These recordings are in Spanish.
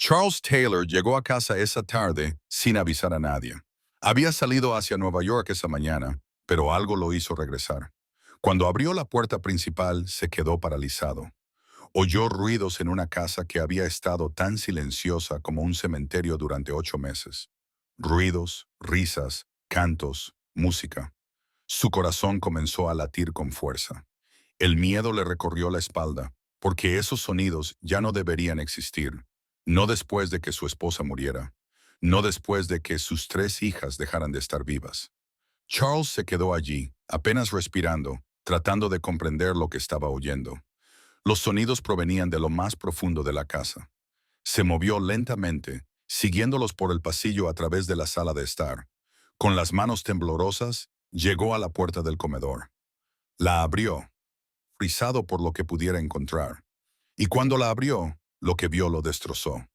Charles Taylor llegó a casa esa tarde sin avisar a nadie. Había salido hacia Nueva York esa mañana, pero algo lo hizo regresar. Cuando abrió la puerta principal, se quedó paralizado. Oyó ruidos en una casa que había estado tan silenciosa como un cementerio durante 8 meses. Ruidos, risas, cantos, música. Su corazón comenzó a latir con fuerza. El miedo le recorrió la espalda, porque esos sonidos ya no deberían existir. No después de que su esposa muriera. No después de que sus 3 hijas dejaran de estar vivas. Charles se quedó allí, apenas respirando, tratando de comprender lo que estaba oyendo. Los sonidos provenían de lo más profundo de la casa. Se movió lentamente, siguiéndolos por el pasillo a través de la sala de estar. Con las manos temblorosas, llegó a la puerta del comedor. La abrió, frisado por lo que pudiera encontrar. Y cuando la abrió, lo que vio lo destrozó.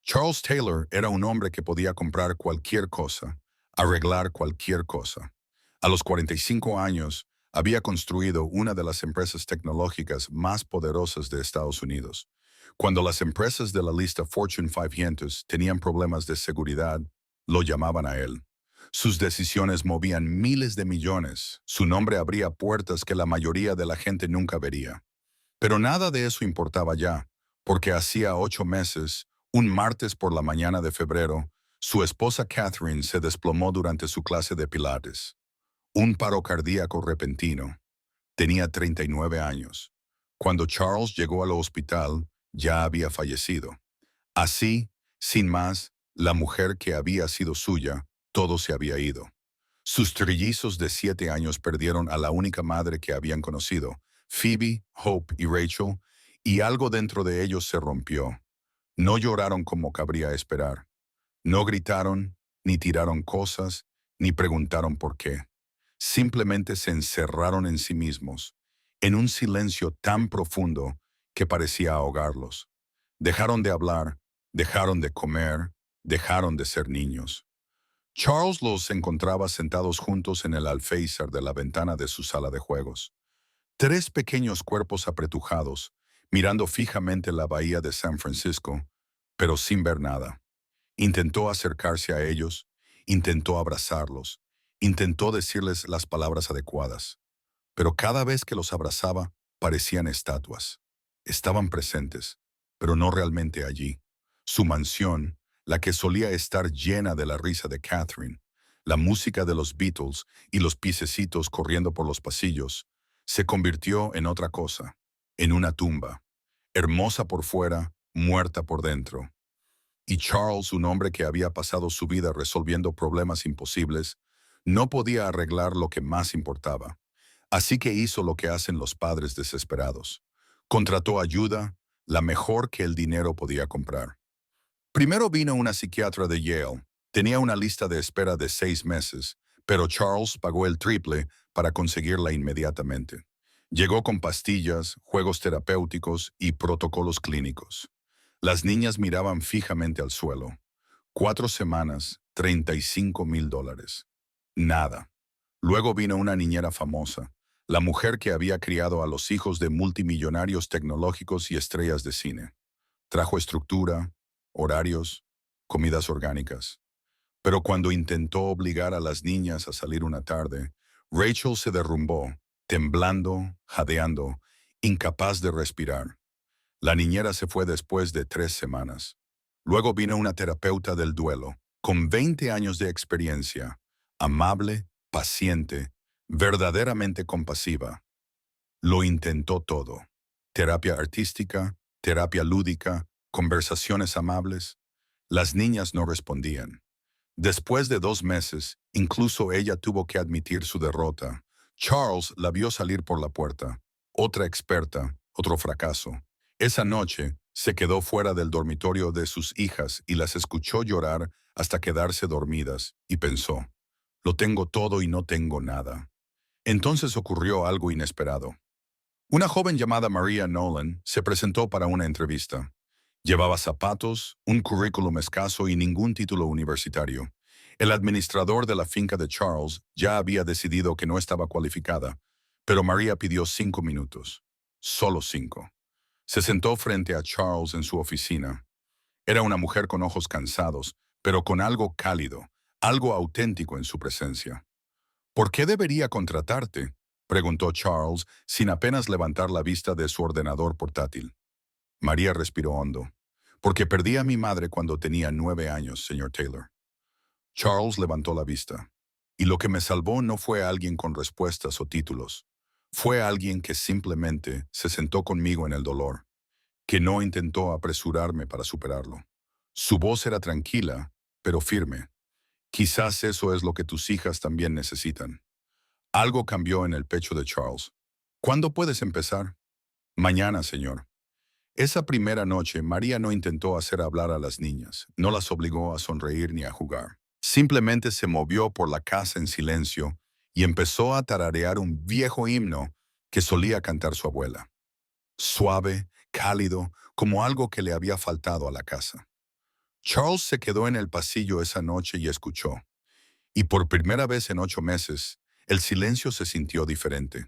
Charles Taylor era un hombre que podía comprar cualquier cosa, arreglar cualquier cosa. A los 45 años, había construido una de las empresas tecnológicas más poderosas de Estados Unidos. Cuando las empresas de la lista Fortune 500 tenían problemas de seguridad, lo llamaban a él. Sus decisiones movían miles de millones. Su nombre abría puertas que la mayoría de la gente nunca vería. Pero nada de eso importaba ya, porque hacía 8 meses, un martes por la mañana de febrero, su esposa Catherine se desplomó durante su clase de pilates. Un paro cardíaco repentino. Tenía 39 años. Cuando Charles llegó al hospital, ya había fallecido. Así, sin más, la mujer que había sido suya, todo se había ido. Sus trillizos de 7 años perdieron a la única madre que habían conocido, Phoebe, Hope y Rachel, y algo dentro de ellos se rompió. No lloraron como cabría esperar. No gritaron, ni tiraron cosas, ni preguntaron por qué. Simplemente se encerraron en sí mismos, en un silencio tan profundo que parecía ahogarlos. Dejaron de hablar, dejaron de comer, dejaron de ser niños. Charles los encontraba sentados juntos en el alféizar de la ventana de su sala de juegos. 3 pequeños cuerpos apretujados, mirando fijamente la bahía de San Francisco, pero sin ver nada. Intentó acercarse a ellos, intentó abrazarlos, intentó decirles las palabras adecuadas, pero cada vez que los abrazaba parecían estatuas. Estaban presentes, pero no realmente allí. Su mansión, la que solía estar llena de la risa de Catherine, la música de los Beatles y los piececitos corriendo por los pasillos, se convirtió en otra cosa, en una tumba, hermosa por fuera, muerta por dentro. Y Charles, un hombre que había pasado su vida resolviendo problemas imposibles, no podía arreglar lo que más importaba. Así que hizo lo que hacen los padres desesperados. Contrató ayuda, la mejor que el dinero podía comprar. Primero vino una psiquiatra de Yale. Tenía una lista de espera de 6 meses, pero Charles pagó el triple para conseguirla inmediatamente. Llegó con pastillas, juegos terapéuticos y protocolos clínicos. Las niñas miraban fijamente al suelo. 4 semanas, $35,000. Nada. Luego vino una niñera famosa, la mujer que había criado a los hijos de multimillonarios tecnológicos y estrellas de cine. Trajo estructura, horarios, comidas orgánicas. Pero cuando intentó obligar a las niñas a salir una tarde, Rachel se derrumbó, temblando, jadeando, incapaz de respirar. La niñera se fue después de 3 semanas. Luego vino una terapeuta del duelo, con 20 años de experiencia, amable, paciente, verdaderamente compasiva. Lo intentó todo. Terapia artística, terapia lúdica, conversaciones amables. Las niñas no respondían. Después de 2 meses, incluso ella tuvo que admitir su derrota. Charles la vio salir por la puerta. Otra experta, otro fracaso. Esa noche, se quedó fuera del dormitorio de sus hijas y las escuchó llorar hasta quedarse dormidas, y pensó, lo tengo todo y no tengo nada. Entonces ocurrió algo inesperado. Una joven llamada Maria Nolan se presentó para una entrevista. Llevaba zapatos, un currículum escaso y ningún título universitario. El administrador de la finca de Charles ya había decidido que no estaba cualificada, pero Maria pidió 5 minutos. Solo 5. Se sentó frente a Charles en su oficina. Era una mujer con ojos cansados, pero con algo cálido, algo auténtico en su presencia. ¿Por qué debería contratarte?, preguntó Charles, sin apenas levantar la vista de su ordenador portátil. María respiró hondo. Porque perdí a mi madre cuando tenía 9 años, señor Taylor. Charles levantó la vista. Y lo que me salvó no fue alguien con respuestas o títulos. Fue alguien que simplemente se sentó conmigo en el dolor, que no intentó apresurarme para superarlo. Su voz era tranquila, pero firme. Quizás eso es lo que tus hijas también necesitan. Algo cambió en el pecho de Charles. ¿Cuándo puedes empezar? Mañana, señor. Esa primera noche, María no intentó hacer hablar a las niñas, no las obligó a sonreír ni a jugar. Simplemente se movió por la casa en silencio y empezó a tararear un viejo himno que solía cantar su abuela. Suave, cálido, como algo que le había faltado a la casa. Charles se quedó en el pasillo esa noche y escuchó. Y por primera vez en 8 meses, el silencio se sintió diferente.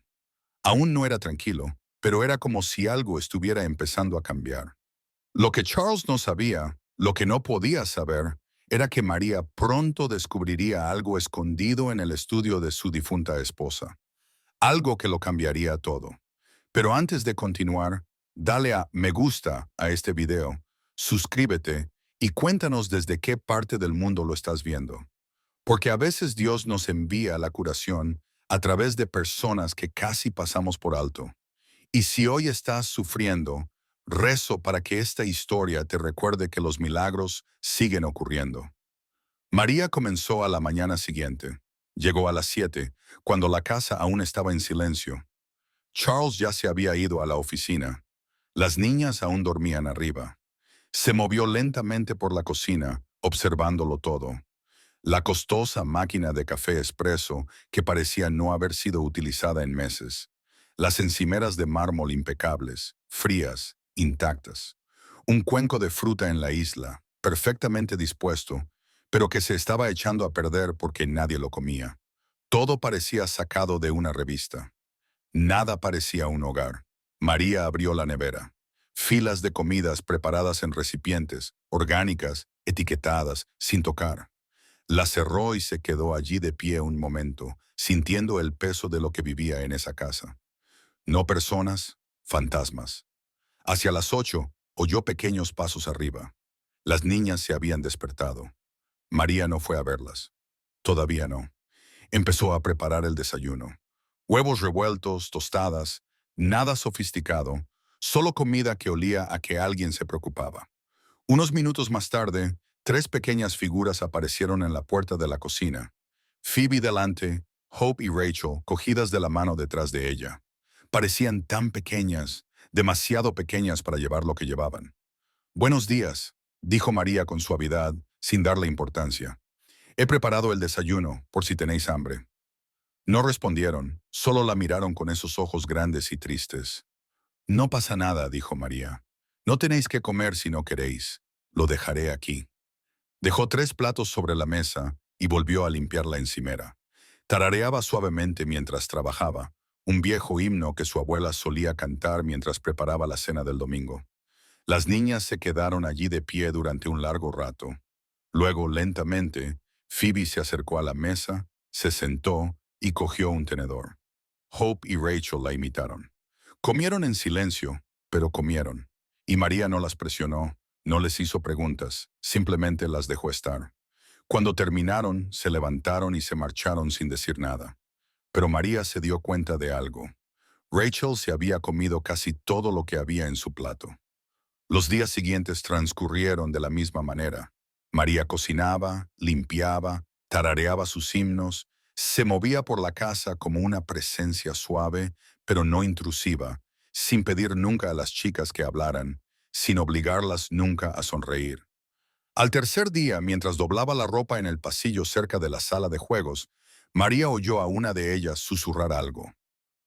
Aún no era tranquilo, pero era como si algo estuviera empezando a cambiar. Lo que Charles no sabía, lo que no podía saber, era que María pronto descubriría algo escondido en el estudio de su difunta esposa. Algo que lo cambiaría todo. Pero antes de continuar, dale a me gusta a este video, suscríbete y cuéntanos desde qué parte del mundo lo estás viendo. Porque a veces Dios nos envía la curación a través de personas que casi pasamos por alto. Y si hoy estás sufriendo, rezo para que esta historia te recuerde que los milagros siguen ocurriendo. María comenzó a la mañana siguiente. Llegó a las 7, cuando la casa aún estaba en silencio. Charles ya se había ido a la oficina. Las niñas aún dormían arriba. Se movió lentamente por la cocina, observándolo todo. La costosa máquina de café expreso que parecía no haber sido utilizada en meses. Las encimeras de mármol impecables, frías, intactas. Un cuenco de fruta en la isla, perfectamente dispuesto, pero que se estaba echando a perder porque nadie lo comía. Todo parecía sacado de una revista. Nada parecía un hogar. María abrió la nevera. Filas de comidas preparadas en recipientes, orgánicas, etiquetadas, sin tocar. La cerró y se quedó allí de pie un momento, sintiendo el peso de lo que vivía en esa casa. No personas, fantasmas. Hacia las 8, oyó pequeños pasos arriba. Las niñas se habían despertado. María no fue a verlas. Todavía no. Empezó a preparar el desayuno. Huevos revueltos, tostadas, nada sofisticado, solo comida que olía a que alguien se preocupaba. Unos minutos más tarde, 3 pequeñas figuras aparecieron en la puerta de la cocina. Phoebe delante, Hope y Rachel cogidas de la mano detrás de ella. Parecían tan pequeñas, demasiado pequeñas para llevar lo que llevaban. «Buenos días», dijo María con suavidad, sin darle importancia. «He preparado el desayuno, por si tenéis hambre». No respondieron, solo la miraron con esos ojos grandes y tristes. «No pasa nada», dijo María. «No tenéis que comer si no queréis. Lo dejaré aquí». Dejó 3 platos sobre la mesa y volvió a limpiar la encimera. Tarareaba suavemente mientras trabajaba, un viejo himno que su abuela solía cantar mientras preparaba la cena del domingo. Las niñas se quedaron allí de pie durante un largo rato. Luego, lentamente, Phoebe se acercó a la mesa, se sentó y cogió un tenedor. Hope y Rachel la imitaron. Comieron en silencio, pero comieron. Y María no las presionó, no les hizo preguntas, simplemente las dejó estar. Cuando terminaron, se levantaron y se marcharon sin decir nada. Pero María se dio cuenta de algo. Rachel se había comido casi todo lo que había en su plato. Los días siguientes transcurrieron de la misma manera. María cocinaba, limpiaba, tarareaba sus himnos, se movía por la casa como una presencia suave, pero no intrusiva, sin pedir nunca a las chicas que hablaran, sin obligarlas nunca a sonreír. Al tercer día, mientras doblaba la ropa en el pasillo cerca de la sala de juegos, María oyó a una de ellas susurrar algo.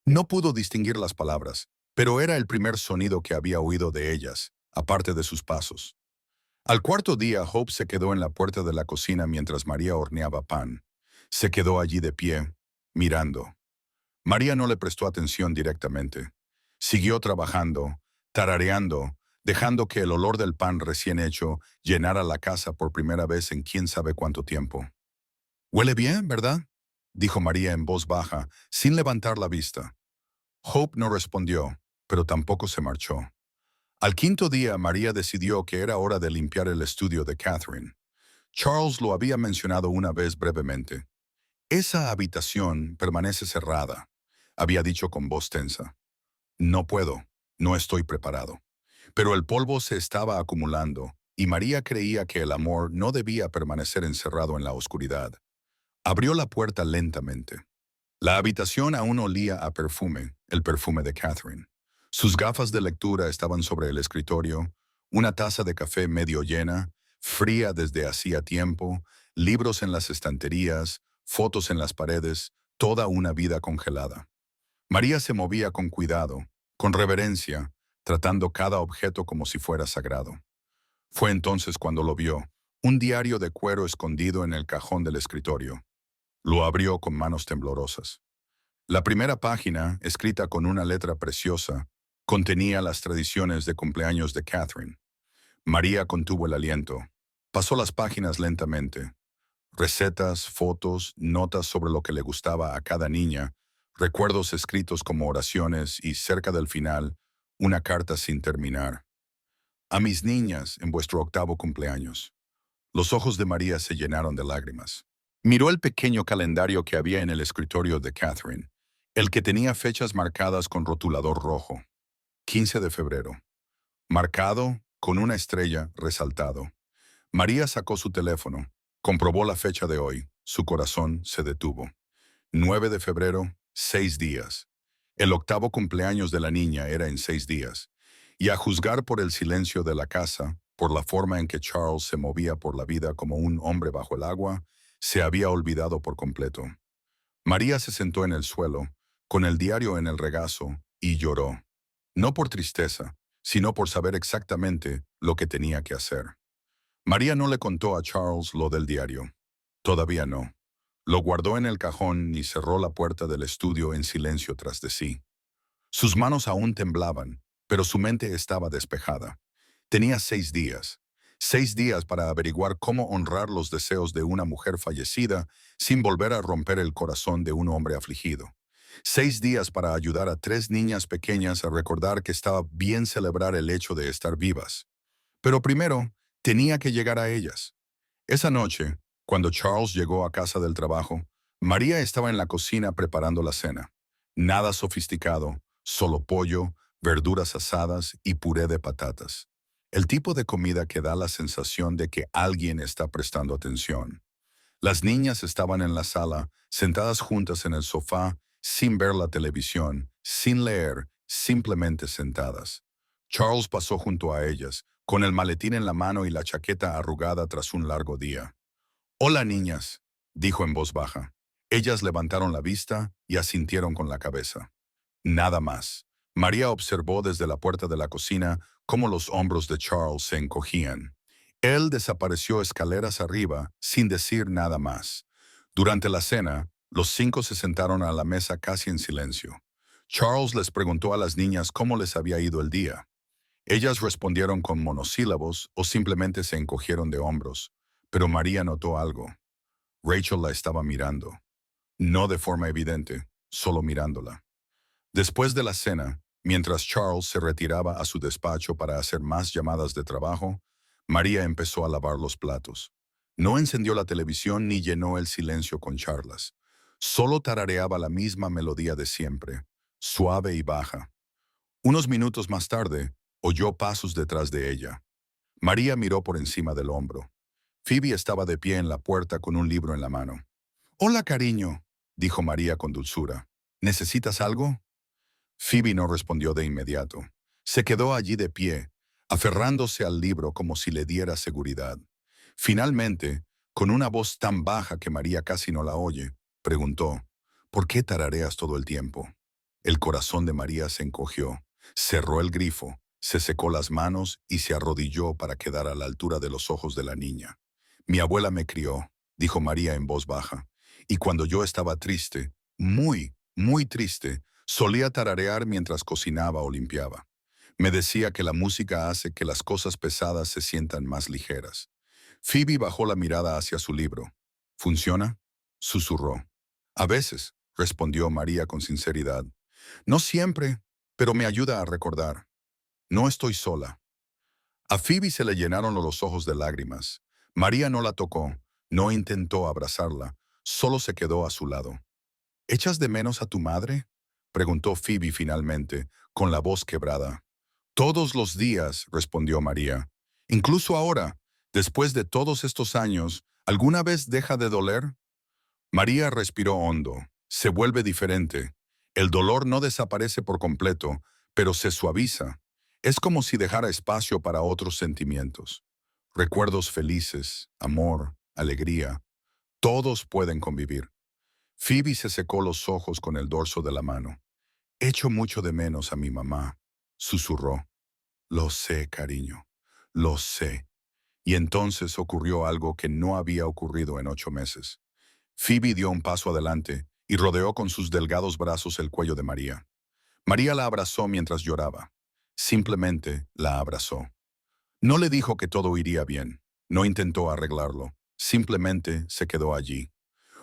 No pudo distinguir las palabras, pero era el primer sonido que había oído de ellas, aparte de sus pasos. Al cuarto día, Hope se quedó en la puerta de la cocina mientras María horneaba pan. Se quedó allí de pie, mirando. María no le prestó atención directamente. Siguió trabajando, tarareando, dejando que el olor del pan recién hecho llenara la casa por primera vez en quién sabe cuánto tiempo. «Huele bien, ¿verdad?», dijo María en voz baja, sin levantar la vista. Hope no respondió, pero tampoco se marchó. Al quinto día, María decidió que era hora de limpiar el estudio de Catherine. Charles lo había mencionado una vez brevemente. «Esa habitación permanece cerrada», había dicho con voz tensa. «No puedo, no estoy preparado». Pero el polvo se estaba acumulando, y María creía que el amor no debía permanecer encerrado en la oscuridad. Abrió la puerta lentamente. La habitación aún olía a perfume, el perfume de Catherine. Sus gafas de lectura estaban sobre el escritorio, una taza de café medio llena, fría desde hacía tiempo, libros en las estanterías, fotos en las paredes, toda una vida congelada. María se movía con cuidado, con reverencia, tratando cada objeto como si fuera sagrado. Fue entonces cuando lo vio, un diario de cuero escondido en el cajón del escritorio. Lo abrió con manos temblorosas. La primera página, escrita con una letra preciosa, contenía las tradiciones de cumpleaños de Catherine. María contuvo el aliento. Pasó las páginas lentamente. Recetas, fotos, notas sobre lo que le gustaba a cada niña, recuerdos escritos como oraciones y, cerca del final, una carta sin terminar. «A mis niñas en vuestro octavo cumpleaños». Los ojos de María se llenaron de lágrimas. Miró el pequeño calendario que había en el escritorio de Catherine, el que tenía fechas marcadas con rotulador rojo. 15 de febrero. Marcado con una estrella resaltado. María sacó su teléfono, comprobó la fecha de hoy, su corazón se detuvo. 9 de febrero, 6 días. El octavo cumpleaños de la niña era en 6 días, y a juzgar por el silencio de la casa, por la forma en que Charles se movía por la vida como un hombre bajo el agua, se había olvidado por completo. María se sentó en el suelo, con el diario en el regazo, y lloró. No por tristeza, sino por saber exactamente lo que tenía que hacer. María no le contó a Charles lo del diario. Todavía no. Lo guardó en el cajón y cerró la puerta del estudio en silencio tras de sí. Sus manos aún temblaban, pero su mente estaba despejada. Tenía 6 días. 6 días para averiguar cómo honrar los deseos de una mujer fallecida sin volver a romper el corazón de un hombre afligido. 6 días para ayudar a 3 niñas pequeñas a recordar que estaba bien celebrar el hecho de estar vivas. Pero primero, tenía que llegar a ellas. Esa noche, cuando Charles llegó a casa del trabajo, María estaba en la cocina preparando la cena. Nada sofisticado, solo pollo, verduras asadas y puré de patatas. El tipo de comida que da la sensación de que alguien está prestando atención. Las niñas estaban en la sala, sentadas juntas en el sofá, sin ver la televisión, sin leer, simplemente sentadas. Charles pasó junto a ellas, con el maletín en la mano y la chaqueta arrugada tras un largo día. «Hola, niñas», dijo en voz baja. Ellas levantaron la vista y asintieron con la cabeza. Nada más. María observó desde la puerta de la cocina cómo los hombros de Charles se encogían. Él desapareció escaleras arriba sin decir nada más. Durante la cena, los 5 se sentaron a la mesa casi en silencio. Charles les preguntó a las niñas cómo les había ido el día. Ellas respondieron con monosílabos o simplemente se encogieron de hombros, pero María notó algo. Rachel la estaba mirando. No de forma evidente, solo mirándola. Después de la cena, mientras Charles se retiraba a su despacho para hacer más llamadas de trabajo, María empezó a lavar los platos. No encendió la televisión ni llenó el silencio con charlas. Solo tarareaba la misma melodía de siempre, suave y baja. Unos minutos más tarde, oyó pasos detrás de ella. María miró por encima del hombro. Phoebe estaba de pie en la puerta con un libro en la mano. «Hola, cariño», dijo María con dulzura. «¿Necesitas algo?» Phoebe no respondió de inmediato. Se quedó allí de pie, aferrándose al libro como si le diera seguridad. Finalmente, con una voz tan baja que María casi no la oye, preguntó, «¿Por qué tarareas todo el tiempo?» El corazón de María se encogió, cerró el grifo, se secó las manos y se arrodilló para quedar a la altura de los ojos de la niña. «Mi abuela me crió», dijo María en voz baja, «y cuando yo estaba triste, muy, muy triste, solía tararear mientras cocinaba o limpiaba. Me decía que la música hace que las cosas pesadas se sientan más ligeras. Phoebe bajó la mirada hacia su libro. ¿Funciona? Susurró. A veces, respondió María con sinceridad. No siempre, pero me ayuda a recordar. No estoy sola. A Phoebe se le llenaron los ojos de lágrimas. María no la tocó, no intentó abrazarla, solo se quedó a su lado. ¿Echas de menos a tu madre? Preguntó Phoebe finalmente, con la voz quebrada. Todos los días, respondió María. Incluso ahora, después de todos estos años, ¿alguna vez deja de doler? María respiró hondo. Se vuelve diferente. El dolor no desaparece por completo, pero se suaviza. Es como si dejara espacio para otros sentimientos. Recuerdos felices, amor, alegría, todos pueden convivir. Phoebe se secó los ojos con el dorso de la mano. Echo mucho de menos a mi mamá, susurró. Lo sé, cariño, lo sé. Y entonces ocurrió algo que no había ocurrido en 8 meses. Phoebe dio un paso adelante y rodeó con sus delgados brazos el cuello de María. María la abrazó mientras lloraba. Simplemente la abrazó. No le dijo que todo iría bien. No intentó arreglarlo. Simplemente se quedó allí.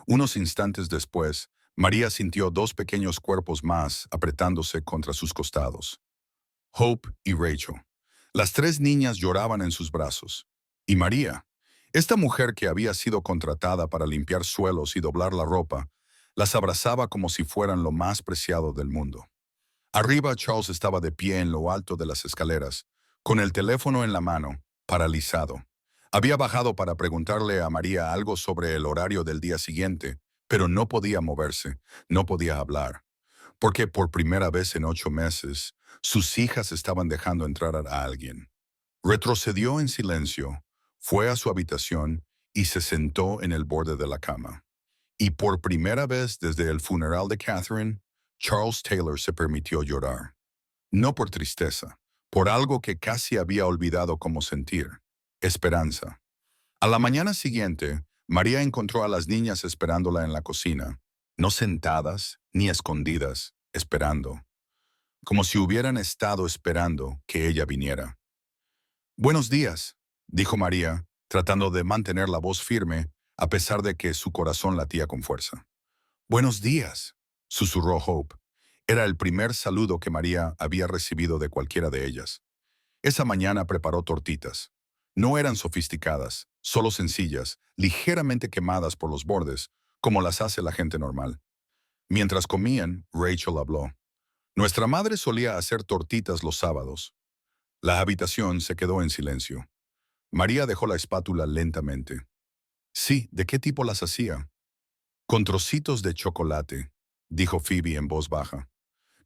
Unos instantes después, María sintió dos pequeños cuerpos más apretándose contra sus costados. Hope y Rachel. Las tres niñas lloraban en sus brazos. Y María, esta mujer que había sido contratada para limpiar suelos y doblar la ropa, las abrazaba como si fueran lo más preciado del mundo. Arriba, Charles estaba de pie en lo alto de las escaleras, con el teléfono en la mano, paralizado. Había bajado para preguntarle a María algo sobre el horario del día siguiente, pero no podía moverse, no podía hablar, porque por primera vez en 8 meses, sus hijas estaban dejando entrar a alguien. Retrocedió en silencio, fue a su habitación y se sentó en el borde de la cama. Y por primera vez desde el funeral de Catherine, Charles Taylor se permitió llorar. No por tristeza, por algo que casi había olvidado cómo sentir: esperanza. A la mañana siguiente, María encontró a las niñas esperándola en la cocina, no sentadas ni escondidas, esperando, como si hubieran estado esperando que ella viniera. «Buenos días», dijo María, tratando de mantener la voz firme, a pesar de que su corazón latía con fuerza. «Buenos días», susurró Hope. Era el primer saludo que María había recibido de cualquiera de ellas. Esa mañana preparó tortitas. No eran sofisticadas, solo sencillas, ligeramente quemadas por los bordes, como las hace la gente normal. Mientras comían, Rachel habló. «Nuestra madre solía hacer tortitas los sábados». La habitación se quedó en silencio. María dejó la espátula lentamente. «Sí, ¿de qué tipo las hacía?» «Con trocitos de chocolate», dijo Phoebe en voz baja.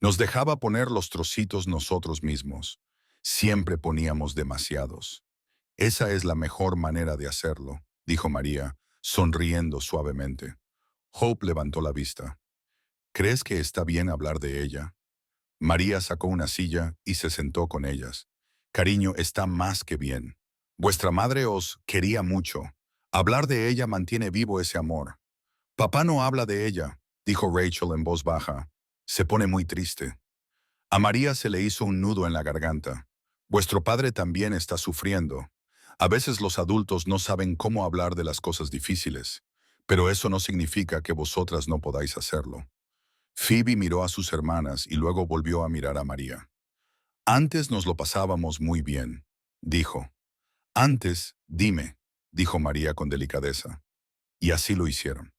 «Nos dejaba poner los trocitos nosotros mismos. Siempre poníamos demasiados». «Esa es la mejor manera de hacerlo», dijo María, sonriendo suavemente. Hope levantó la vista. «¿Crees que está bien hablar de ella?» María sacó una silla y se sentó con ellas. «Cariño, está más que bien. Vuestra madre os quería mucho. Hablar de ella mantiene vivo ese amor». «Papá no habla de ella», dijo Rachel en voz baja. «Se pone muy triste». A María se le hizo un nudo en la garganta. «Vuestro padre también está sufriendo. A veces los adultos no saben cómo hablar de las cosas difíciles, pero eso no significa que vosotras no podáis hacerlo». Phoebe miró a sus hermanas y luego volvió a mirar a María. «Antes nos lo pasábamos muy bien», dijo. «Antes, dime», dijo María con delicadeza. Y así lo hicieron.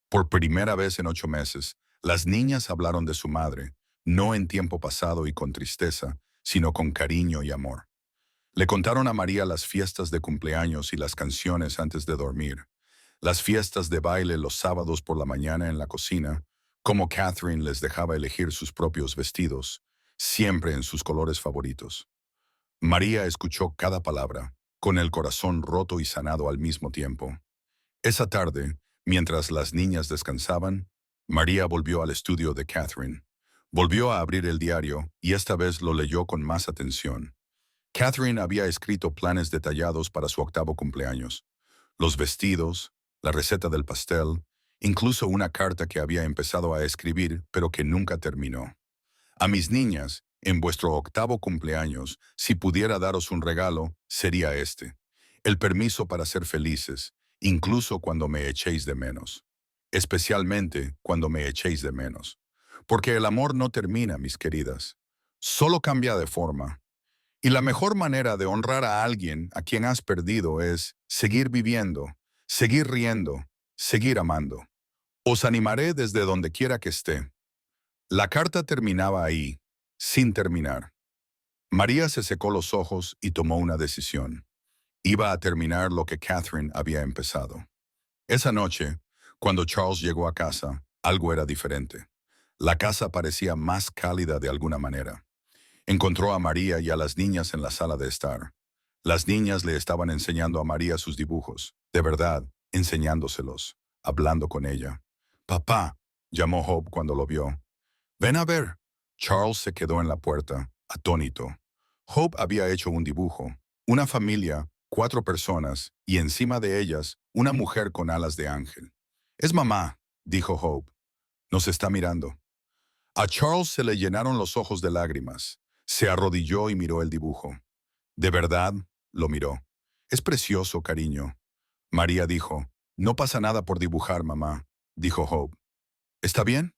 Por primera vez en 8 meses, las niñas hablaron de su madre, no en tiempo pasado y con tristeza, sino con cariño y amor. Le contaron a María las fiestas de cumpleaños y las canciones antes de dormir, las fiestas de baile los sábados por la mañana en la cocina, cómo Catherine les dejaba elegir sus propios vestidos, siempre en sus colores favoritos. María escuchó cada palabra, con el corazón roto y sanado al mismo tiempo. Esa tarde, mientras las niñas descansaban, María volvió al estudio de Catherine. Volvió a abrir el diario y esta vez lo leyó con más atención. Catherine había escrito planes detallados para su 8º cumpleaños. Los vestidos, la receta del pastel, incluso una carta que había empezado a escribir pero que nunca terminó. «A mis niñas, en vuestro 8º cumpleaños, si pudiera daros un regalo, sería este. El permiso para ser felices, incluso cuando me echéis de menos. Especialmente cuando me echéis de menos. Porque el amor no termina, mis queridas. Solo cambia de forma. Y la mejor manera de honrar a alguien a quien has perdido es seguir viviendo, seguir riendo, seguir amando. Os animaré desde donde quiera que esté. La carta terminaba ahí, sin terminar. María se secó los ojos y tomó una decisión. Iba a terminar lo que Catherine había empezado. Esa noche, cuando Charles llegó a casa, algo era diferente. La casa parecía más cálida de alguna manera. Encontró a María y a las niñas en la sala de estar. Las niñas le estaban enseñando a María sus dibujos, de verdad, enseñándoselos, hablando con ella. «Papá», llamó Hope cuando lo vio. «Ven a ver». Charles se quedó en la puerta, atónito. Hope había hecho un dibujo, una familia, 4 personas, y encima de ellas, una mujer con alas de ángel. «Es mamá», dijo Hope. «Nos está mirando». A Charles se le llenaron los ojos de lágrimas. Se arrodilló y miró el dibujo. «¿De verdad?», lo miró. «Es precioso, cariño». María dijo, «No pasa nada por dibujar, mamá», dijo Hope. «¿Está bien?».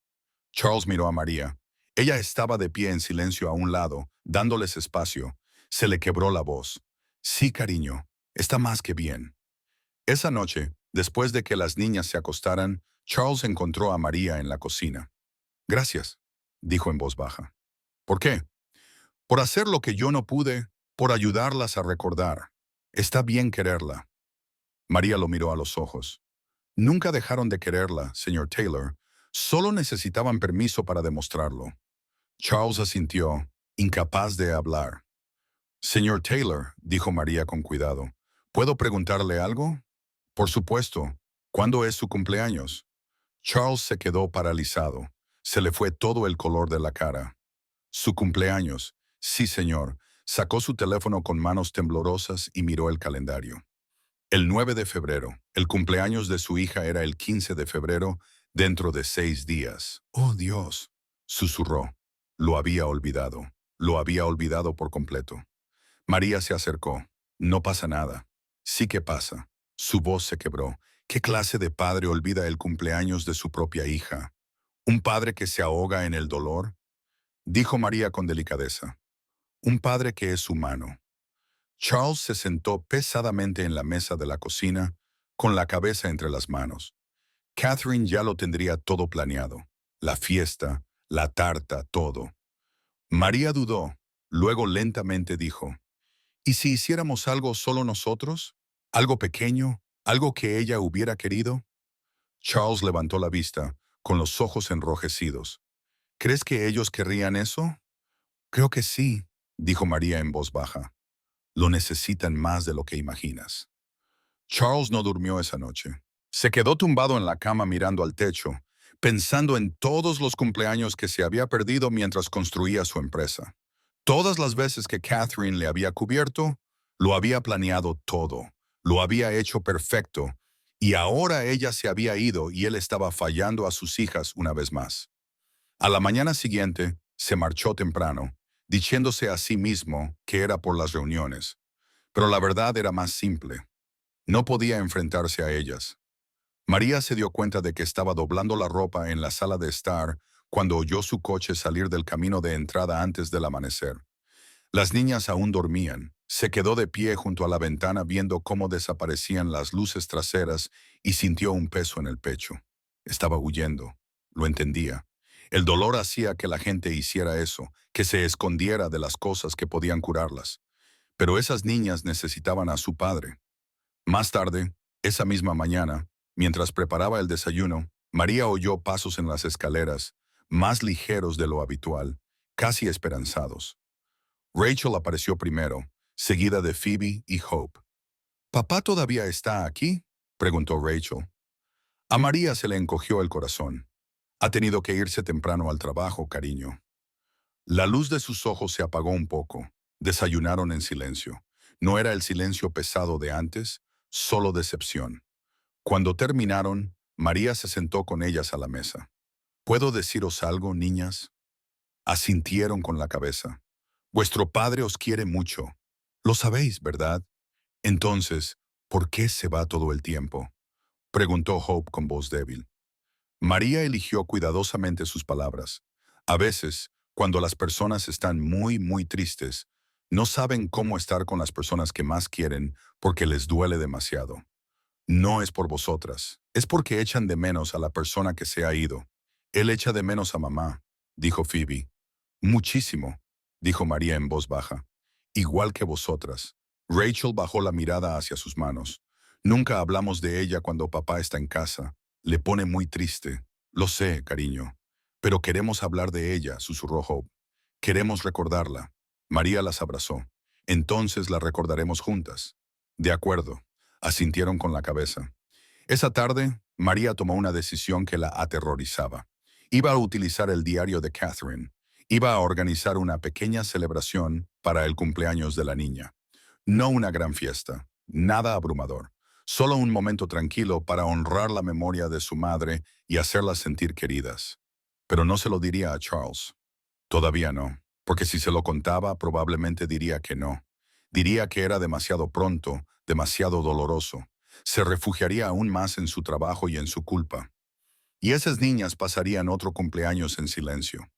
Charles miró a María. Ella estaba de pie en silencio a un lado, dándoles espacio. Se le quebró la voz. «Sí, cariño, está más que bien». Esa noche, después de que las niñas se acostaran, Charles encontró a María en la cocina. «Gracias», dijo en voz baja. «¿Por qué?». «Por hacer lo que yo no pude, por ayudarlas a recordar. Está bien quererla». María lo miró a los ojos. «Nunca dejaron de quererla, señor Taylor. Solo necesitaban permiso para demostrarlo». Charles asintió, incapaz de hablar. «Señor Taylor», dijo María con cuidado, «¿puedo preguntarle algo?». «Por supuesto. ¿Cuándo es su cumpleaños?». Charles se quedó paralizado. Se le fue todo el color de la cara. «Su cumpleaños. Sí, señor». Sacó su teléfono con manos temblorosas y miró el calendario. El 9 de febrero. El cumpleaños de su hija era el 15 de febrero, dentro de 6 días. «Oh, Dios», susurró. Lo había olvidado. Lo había olvidado por completo. María se acercó. «No pasa nada». «Sí que pasa». Su voz se quebró. ¿Qué clase de padre olvida el cumpleaños de su propia hija? ¿Un padre que se ahoga en el dolor?, dijo María con delicadeza. «Un padre que es humano». Charles se sentó pesadamente en la mesa de la cocina, con la cabeza entre las manos. Catherine ya lo tendría todo planeado. La fiesta, la tarta, todo. María dudó. Luego lentamente dijo, «¿Y si hiciéramos algo solo nosotros? ¿Algo pequeño? ¿Algo que ella hubiera querido?». Charles levantó la vista, con los ojos enrojecidos. «¿Crees que ellos querrían eso?». «Creo que sí», dijo María en voz baja. «Lo necesitan más de lo que imaginas». Charles no durmió esa noche. Se quedó tumbado en la cama mirando al techo, pensando en todos los cumpleaños que se había perdido mientras construía su empresa. Todas las veces que Catherine le había cubierto, lo había planeado todo, lo había hecho perfecto, y ahora ella se había ido y él estaba fallando a sus hijas una vez más. A la mañana siguiente, se marchó temprano, diciéndose a sí mismo que era por las reuniones. Pero la verdad era más simple. No podía enfrentarse a ellas. María se dio cuenta de que estaba doblando la ropa en la sala de estar cuando oyó su coche salir del camino de entrada antes del amanecer. Las niñas aún dormían. Se quedó de pie junto a la ventana viendo cómo desaparecían las luces traseras y sintió un peso en el pecho. Estaba huyendo. Lo entendía. El dolor hacía que la gente hiciera eso, que se escondiera de las cosas que podían curarlas. Pero esas niñas necesitaban a su padre. Más tarde, esa misma mañana, mientras preparaba el desayuno, María oyó pasos en las escaleras, más ligeros de lo habitual, casi esperanzados. Rachel apareció primero, seguida de Phoebe y Hope. «¿Papá todavía está aquí?», preguntó Rachel. A María se le encogió el corazón. «Ha tenido que irse temprano al trabajo, cariño». La luz de sus ojos se apagó un poco. Desayunaron en silencio. No era el silencio pesado de antes, solo decepción. Cuando terminaron, María se sentó con ellas a la mesa. «¿Puedo deciros algo, niñas?». Asintieron con la cabeza. Vuestro padre os quiere mucho. Lo sabéis, ¿verdad? Entonces, ¿por qué se va todo el tiempo? Preguntó Hope con voz débil. María eligió cuidadosamente sus palabras. A veces, cuando las personas están muy tristes, no saben cómo estar con las personas que más quieren porque les duele demasiado. No es por vosotras, es porque echan de menos a la persona que se ha ido. Él echa de menos a mamá, dijo Phoebe. Muchísimo, dijo María en voz baja. Igual que vosotras. Rachel bajó la mirada hacia sus manos. Nunca hablamos de ella cuando papá está en casa. Le pone muy triste. Lo sé, cariño. Pero queremos hablar de ella, susurró Hope. Queremos recordarla. María las abrazó. Entonces la recordaremos juntas. De acuerdo. Asintieron con la cabeza. Esa tarde, María tomó una decisión que la aterrorizaba. Iba a utilizar el diario de Catherine. Iba a organizar una pequeña celebración para el cumpleaños de la niña. No una gran fiesta, nada abrumador. Solo un momento tranquilo para honrar la memoria de su madre y hacerlas sentir queridas. Pero no se lo diría a Charles. Todavía no, porque si se lo contaba probablemente diría que no. Diría que era demasiado pronto, demasiado doloroso. Se refugiaría aún más en su trabajo y en su culpa. Y esas niñas pasarían otro cumpleaños en silencio.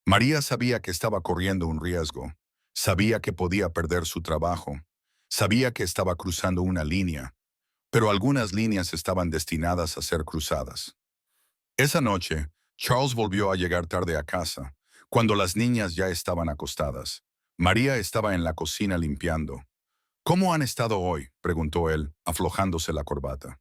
María sabía que estaba corriendo un riesgo. Sabía que podía perder su trabajo. Sabía que estaba cruzando una línea. Pero algunas líneas estaban destinadas a ser cruzadas. Esa noche, Charles volvió a llegar tarde a casa, cuando las niñas ya estaban acostadas. María estaba en la cocina limpiando. ¿Cómo han estado hoy?, preguntó él, aflojándose la corbata.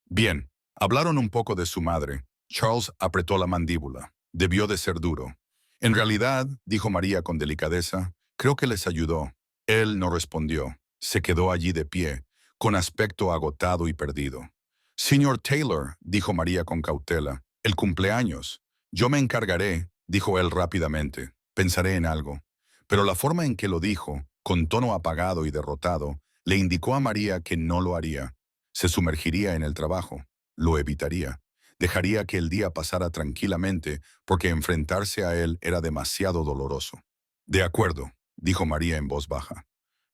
Bien, hablaron un poco de su madre. Charles apretó la mandíbula. Debió de ser duro. En realidad, dijo María con delicadeza, creo que les ayudó. Él no respondió. Se quedó allí de pie, con aspecto agotado y perdido. Señor Taylor, dijo María con cautela, el cumpleaños. Yo me encargaré, dijo él rápidamente. Pensaré en algo. Pero la forma en que lo dijo, con tono apagado y derrotado, le indicó a María que no lo haría. Se sumergiría en el trabajo. Lo evitaría. Dejaría que el día pasara tranquilamente porque enfrentarse a él era demasiado doloroso. De acuerdo, dijo María en voz baja.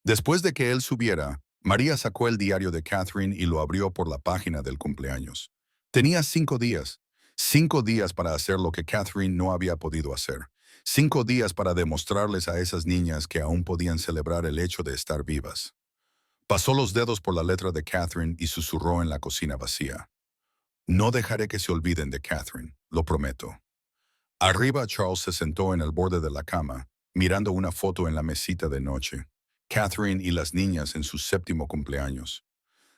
Después de que él subiera, María sacó el diario de Catherine y lo abrió por la página del cumpleaños. Tenía 5 días. 5 días para hacer lo que Catherine no había podido hacer. 5 días para demostrarles a esas niñas que aún podían celebrar el hecho de estar vivas. Pasó los dedos por la letra de Catherine y susurró en la cocina vacía. No dejaré que se olviden de Catherine, lo prometo. Arriba, Charles se sentó en el borde de la cama, mirando una foto en la mesita de noche. Catherine y las niñas en su 7º cumpleaños.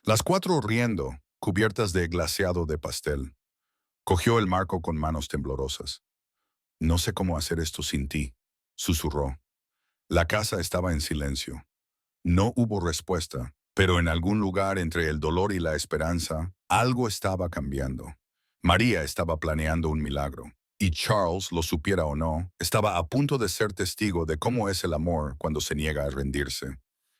Las 4 riendo, cubiertas de glaseado de pastel. Cogió el marco con manos temblorosas. No sé cómo hacer esto sin ti, susurró. La casa estaba en silencio. No hubo respuesta, pero en algún lugar entre el dolor y la esperanza, algo estaba cambiando. María estaba planeando un milagro, y Charles, lo supiera o no, estaba a punto de ser testigo de cómo es el amor cuando se niega a rendirse.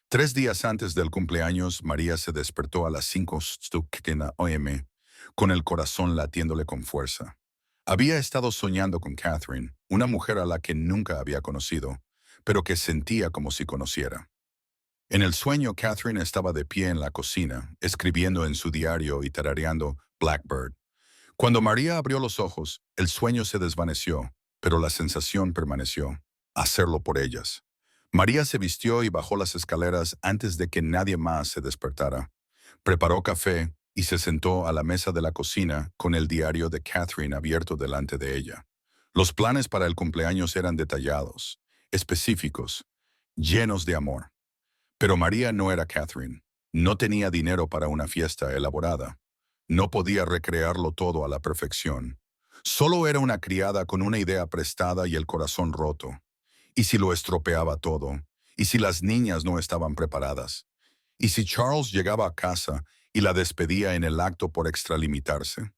3 días antes del cumpleaños, María se despertó a las 5:00 am, con el corazón latiéndole con fuerza. Había estado soñando con Catherine, una mujer a la que nunca había conocido, pero que sentía como si conociera. En el sueño, Catherine estaba de pie en la cocina, escribiendo en su diario y tarareando Blackbird. Cuando María abrió los ojos, el sueño se desvaneció, pero la sensación permaneció. Hacerlo por ellas. María se vistió y bajó las escaleras antes de que nadie más se despertara. Preparó café y se sentó a la mesa de la cocina con el diario de Catherine abierto delante de ella. Los planes para el cumpleaños eran detallados, específicos, llenos de amor. Pero María no era Catherine. No tenía dinero para una fiesta elaborada. No podía recrearlo todo a la perfección. Solo era una criada con una idea prestada y el corazón roto. ¿Y si lo estropeaba todo? ¿Y si las niñas no estaban preparadas? ¿Y si Charles llegaba a casa y la despedía en el acto por extralimitarse?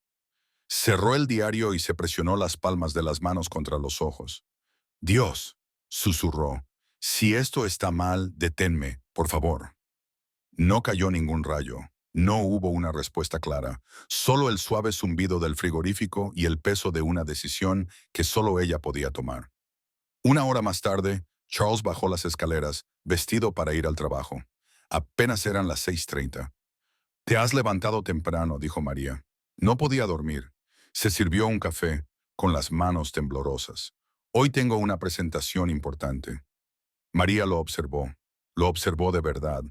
Cerró el diario y se presionó las palmas de las manos contra los ojos. Dios, susurró, si esto está mal, deténme, por favor. No cayó ningún rayo. No hubo una respuesta clara, solo el suave zumbido del frigorífico y el peso de una decisión que solo ella podía tomar. Una hora más tarde, Charles bajó las escaleras, vestido para ir al trabajo. Apenas eran las 6:30. «Te has levantado temprano», dijo María. No podía dormir. Se sirvió un café, con las manos temblorosas. «Hoy tengo una presentación importante». María lo observó. Lo observó de verdad.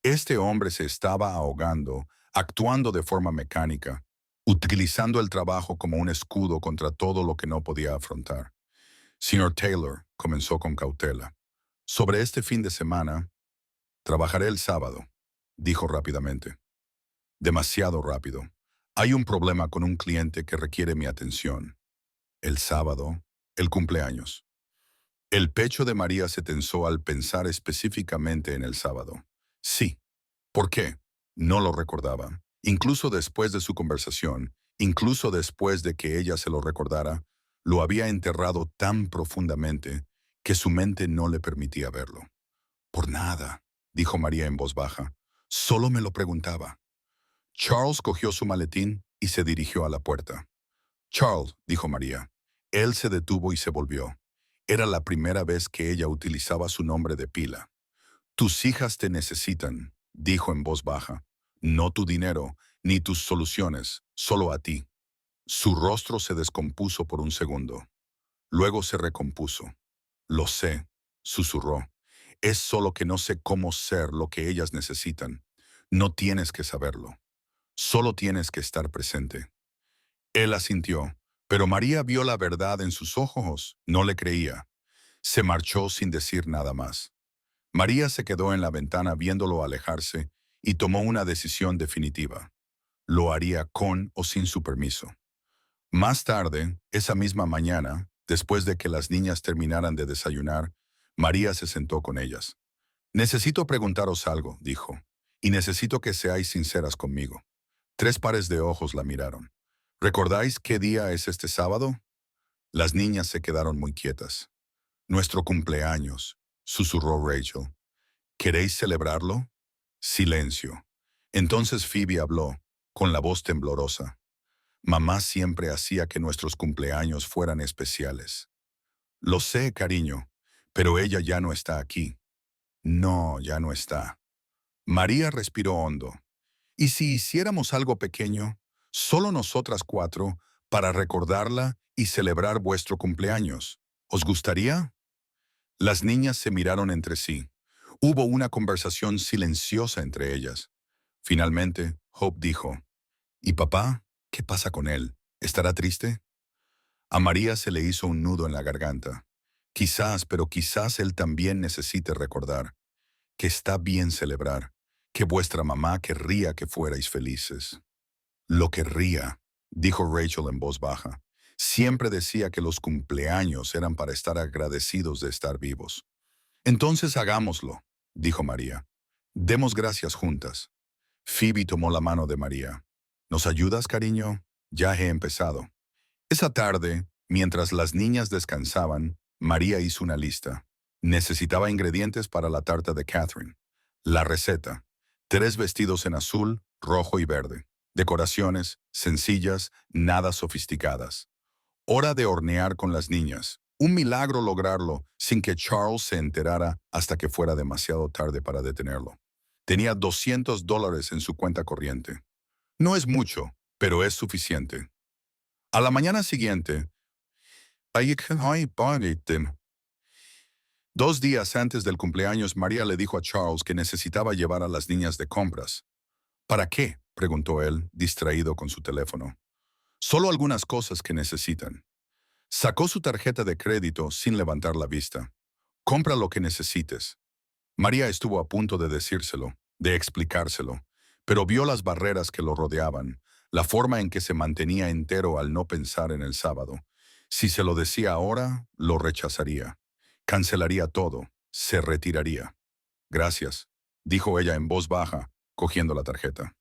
Este hombre se estaba ahogando, actuando de forma mecánica, utilizando el trabajo como un escudo contra todo lo que no podía afrontar. «Señor Taylor», comenzó con cautela, «sobre este fin de semana, trabajaré el sábado», dijo rápidamente. Demasiado rápido. «Hay un problema con un cliente que requiere mi atención. El sábado, el cumpleaños». El pecho de María se tensó al pensar específicamente en el sábado. Sí. ¿Por qué? No lo recordaba. Incluso después de su conversación, incluso después de que ella se lo recordara, lo había enterrado tan profundamente que su mente no le permitía verlo. «Por nada», dijo María en voz baja. «Solo me lo preguntaba». Charles cogió su maletín y se dirigió a la puerta. «Charles», dijo María. Él se detuvo y se volvió. Era la primera vez que ella utilizaba su nombre de pila. «Tus hijas te necesitan», dijo en voz baja. «No tu dinero, ni tus soluciones, solo a ti». Su rostro se descompuso por un segundo. Luego se recompuso. «Lo sé», susurró. «Es solo que no sé cómo ser lo que ellas necesitan. No tienes que saberlo. Solo tienes que estar presente». Él asintió, pero María vio la verdad en sus ojos. No le creía. Se marchó sin decir nada más. María se quedó en la ventana viéndolo alejarse y tomó una decisión definitiva. Lo haría con o sin su permiso. Más tarde, esa misma mañana, después de que las niñas terminaran de desayunar, María se sentó con ellas. «Necesito preguntaros algo», dijo, «y necesito que seáis sinceras conmigo». 3 pares de ojos la miraron. «¿Recordáis qué día es este sábado?» Las niñas se quedaron muy quietas. «Nuestro cumpleaños», susurró Rachel. «¿Queréis celebrarlo?» Silencio. Entonces Phoebe habló, con la voz temblorosa. «Mamá siempre hacía que nuestros cumpleaños fueran especiales». «Lo sé, cariño, pero ella ya no está aquí». «No, ya no está». María respiró hondo. «¿Y si hiciéramos algo pequeño, solo nosotras 4, para recordarla y celebrar vuestro cumpleaños? ¿Os gustaría?» Las niñas se miraron entre sí. Hubo una conversación silenciosa entre ellas. Finalmente, Hope dijo, «¿Y papá? ¿Qué pasa con él? ¿Estará triste?» A María se le hizo un nudo en la garganta. Quizás, pero quizás él también necesite recordar que está bien celebrar, que vuestra mamá querría que fuerais felices. «Lo querría», dijo Rachel en voz baja. «Siempre decía que los cumpleaños eran para estar agradecidos de estar vivos». «Entonces hagámoslo», dijo María. «Demos gracias juntas». Phoebe tomó la mano de María. «¿Nos ayudas, cariño? Ya he empezado». Esa tarde, mientras las niñas descansaban, María hizo una lista. Necesitaba ingredientes para la tarta de Catherine. La receta: 3 vestidos en azul, rojo y verde. Decoraciones sencillas, nada sofisticadas. Hora de hornear con las niñas. Un milagro lograrlo sin que Charles se enterara hasta que fuera demasiado tarde para detenerlo. Tenía $200 en su cuenta corriente. No es mucho, pero es suficiente. A la mañana siguiente, 2 días antes del cumpleaños, María le dijo a Charles que necesitaba llevar a las niñas de compras. «¿Para qué?», preguntó él, distraído con su teléfono. «Solo algunas cosas que necesitan». Sacó su tarjeta de crédito sin levantar la vista. «Compra lo que necesites». María estuvo a punto de decírselo, de explicárselo, pero vio las barreras que lo rodeaban, la forma en que se mantenía entero al no pensar en el sábado. Si se lo decía ahora, lo rechazaría. Cancelaría todo, se retiraría. «Gracias», dijo ella en voz baja, cogiendo la tarjeta.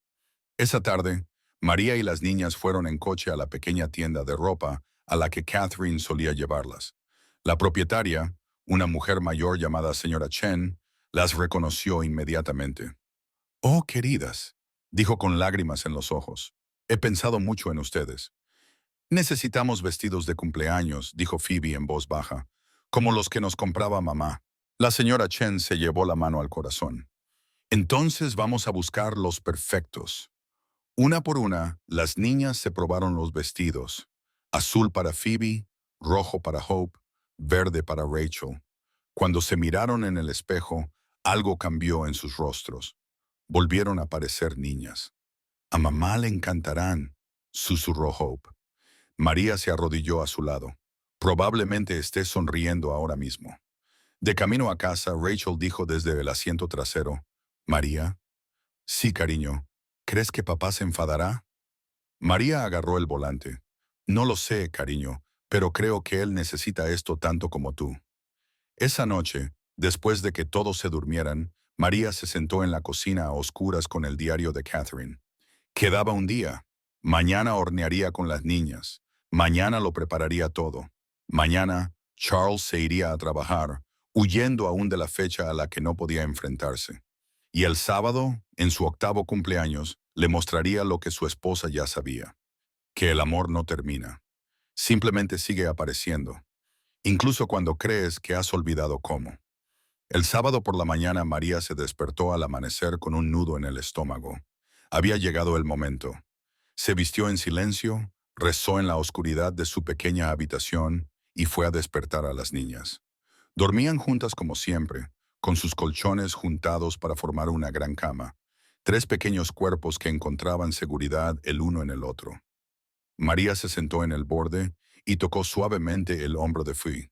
Esa tarde, María y las niñas fueron en coche a la pequeña tienda de ropa a la que Catherine solía llevarlas. La propietaria, una mujer mayor llamada señora Chen, las reconoció inmediatamente. «Oh, queridas», dijo con lágrimas en los ojos. «He pensado mucho en ustedes». «Necesitamos vestidos de cumpleaños», dijo Phoebe en voz baja. como los que nos compraba mamá. La señora Chen se llevó la mano al corazón. Entonces vamos a buscar los perfectos. Una por una, las niñas se probaron los vestidos. Azul para Phoebe, rojo para Hope, verde para Rachel. Cuando se miraron en el espejo, algo cambió en sus rostros. Volvieron a parecer niñas. A mamá le encantarán, susurró Hope. María se arrodilló a su lado. Probablemente esté sonriendo ahora mismo. De camino a casa, Rachel dijo desde el asiento trasero, «María». «Sí, cariño. ¿Crees que papá se enfadará?» María agarró el volante. «No lo sé, cariño, pero creo que él necesita esto tanto como tú». Esa noche, después de que todos se durmieran, María se sentó en la cocina a oscuras con el diario de Catherine. Quedaba un día. Mañana hornearía con las niñas. Mañana lo prepararía todo. Mañana, Charles se iría a trabajar, huyendo aún de la fecha a la que no podía enfrentarse. Y el sábado, en su 8º cumpleaños, le mostraría lo que su esposa ya sabía. Que el amor no termina. Simplemente sigue apareciendo. Incluso cuando crees que has olvidado cómo. El sábado por la mañana María se despertó al amanecer con un nudo en el estómago. Había llegado el momento. Se vistió en silencio, rezó en la oscuridad de su pequeña habitación y fue a despertar a las niñas. Dormían juntas como siempre, con sus colchones juntados para formar una gran cama, 3 pequeños cuerpos que encontraban seguridad el uno en el otro. María se sentó en el borde y tocó suavemente el hombro de Phoebe.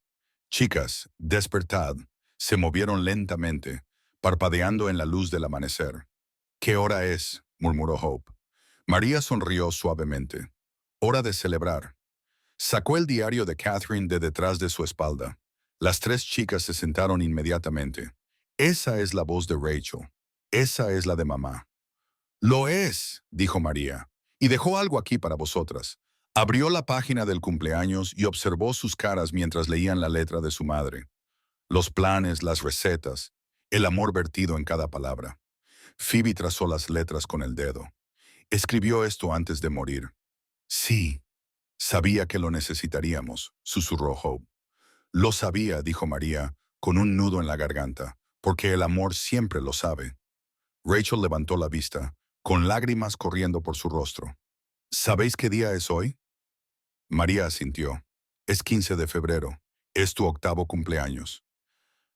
«Chicas, despertad». Se movieron lentamente, parpadeando en la luz del amanecer. «¿Qué hora es?», murmuró Hope. María sonrió suavemente. «Hora de celebrar». Sacó el diario de Catherine de detrás de su espalda. Las 3 chicas se sentaron inmediatamente. «Esa es la voz de Rachel. Esa es la de mamá». «Lo es», dijo María, «y dejó algo aquí para vosotras». Abrió la página del cumpleaños y observó sus caras mientras leían la letra de su madre. Los planes, las recetas, el amor vertido en cada palabra. Phoebe trazó las letras con el dedo. Escribió esto antes de morir. «Sí, sabía que lo necesitaríamos», susurró Hope. «Lo sabía», dijo María, con un nudo en la garganta, «porque el amor siempre lo sabe». Rachel levantó la vista, con lágrimas corriendo por su rostro. «¿Sabéis qué día es hoy?» María asintió. «Es 15 de febrero. Es tu 8º cumpleaños».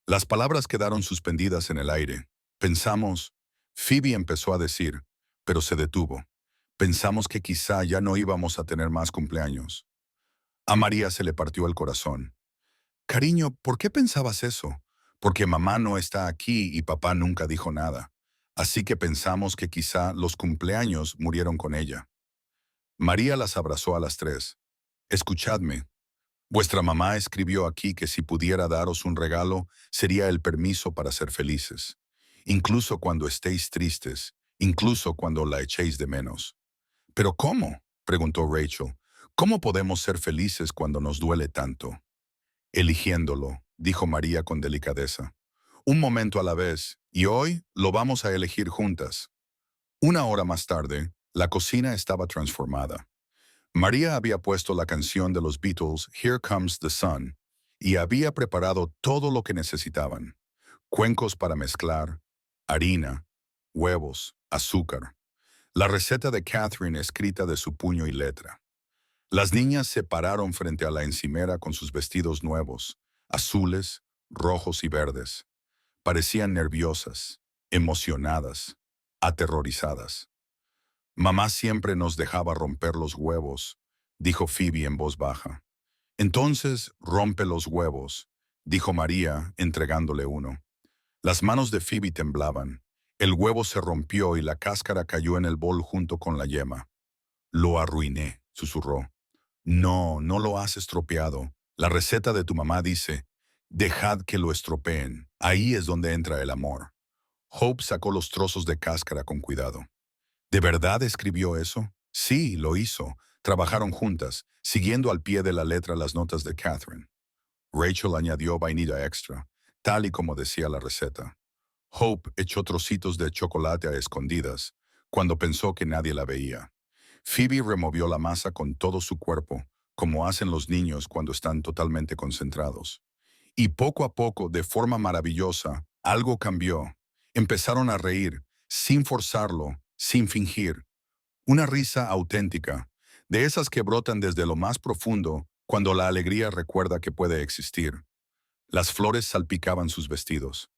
Las palabras quedaron suspendidas en el aire. Pensamos, Phoebe empezó a decir, pero se detuvo. Pensamos que quizá ya no íbamos a tener más cumpleaños. A María se le partió el corazón. «Cariño, ¿por qué pensabas eso?» «Porque mamá no está aquí y papá nunca dijo nada. Así que pensamos que quizá los cumpleaños murieron con ella». María las abrazó a las 3. «Escuchadme. Vuestra mamá escribió aquí que si pudiera daros un regalo, sería el permiso para ser felices. Incluso cuando estéis tristes, incluso cuando la echéis de menos». «¿Pero cómo?», preguntó Rachel. «¿Cómo podemos ser felices cuando nos duele tanto?» «Eligiéndolo», dijo María con delicadeza. «Un momento a la vez, y hoy lo vamos a elegir juntas». 1 hora más tarde, la cocina estaba transformada. María había puesto la canción de los Beatles, Here Comes the Sun, y había preparado todo lo que necesitaban. Cuencos para mezclar, harina, huevos, azúcar. La receta de Catherine escrita de su puño y letra. Las niñas se pararon frente a la encimera con sus vestidos nuevos, azules, rojos y verdes. Parecían nerviosas, emocionadas, aterrorizadas. «Mamá siempre nos dejaba romper los huevos», dijo Phoebe en voz baja. «Entonces, rompe los huevos», dijo María, entregándole uno. Las manos de Phoebe temblaban. El huevo se rompió y la cáscara cayó en el bol junto con la yema. «Lo arruiné», susurró. «No, no lo has estropeado. La receta de tu mamá dice, dejad que lo estropeen. Ahí es donde entra el amor». Hope sacó los trozos de cáscara con cuidado. «¿De verdad escribió eso?» «Sí, lo hizo». Trabajaron juntas, siguiendo al pie de la letra las notas de Catherine. Rachel añadió vainilla extra, tal y como decía la receta. Hope echó trocitos de chocolate a escondidas, cuando pensó que nadie la veía. Phoebe removió la masa con todo su cuerpo, como hacen los niños cuando están totalmente concentrados. Y poco a poco, de forma maravillosa, algo cambió. Empezaron a reír, sin forzarlo, sin fingir. Una risa auténtica, de esas que brotan desde lo más profundo cuando la alegría recuerda que puede existir. Las flores salpicaban sus vestidos.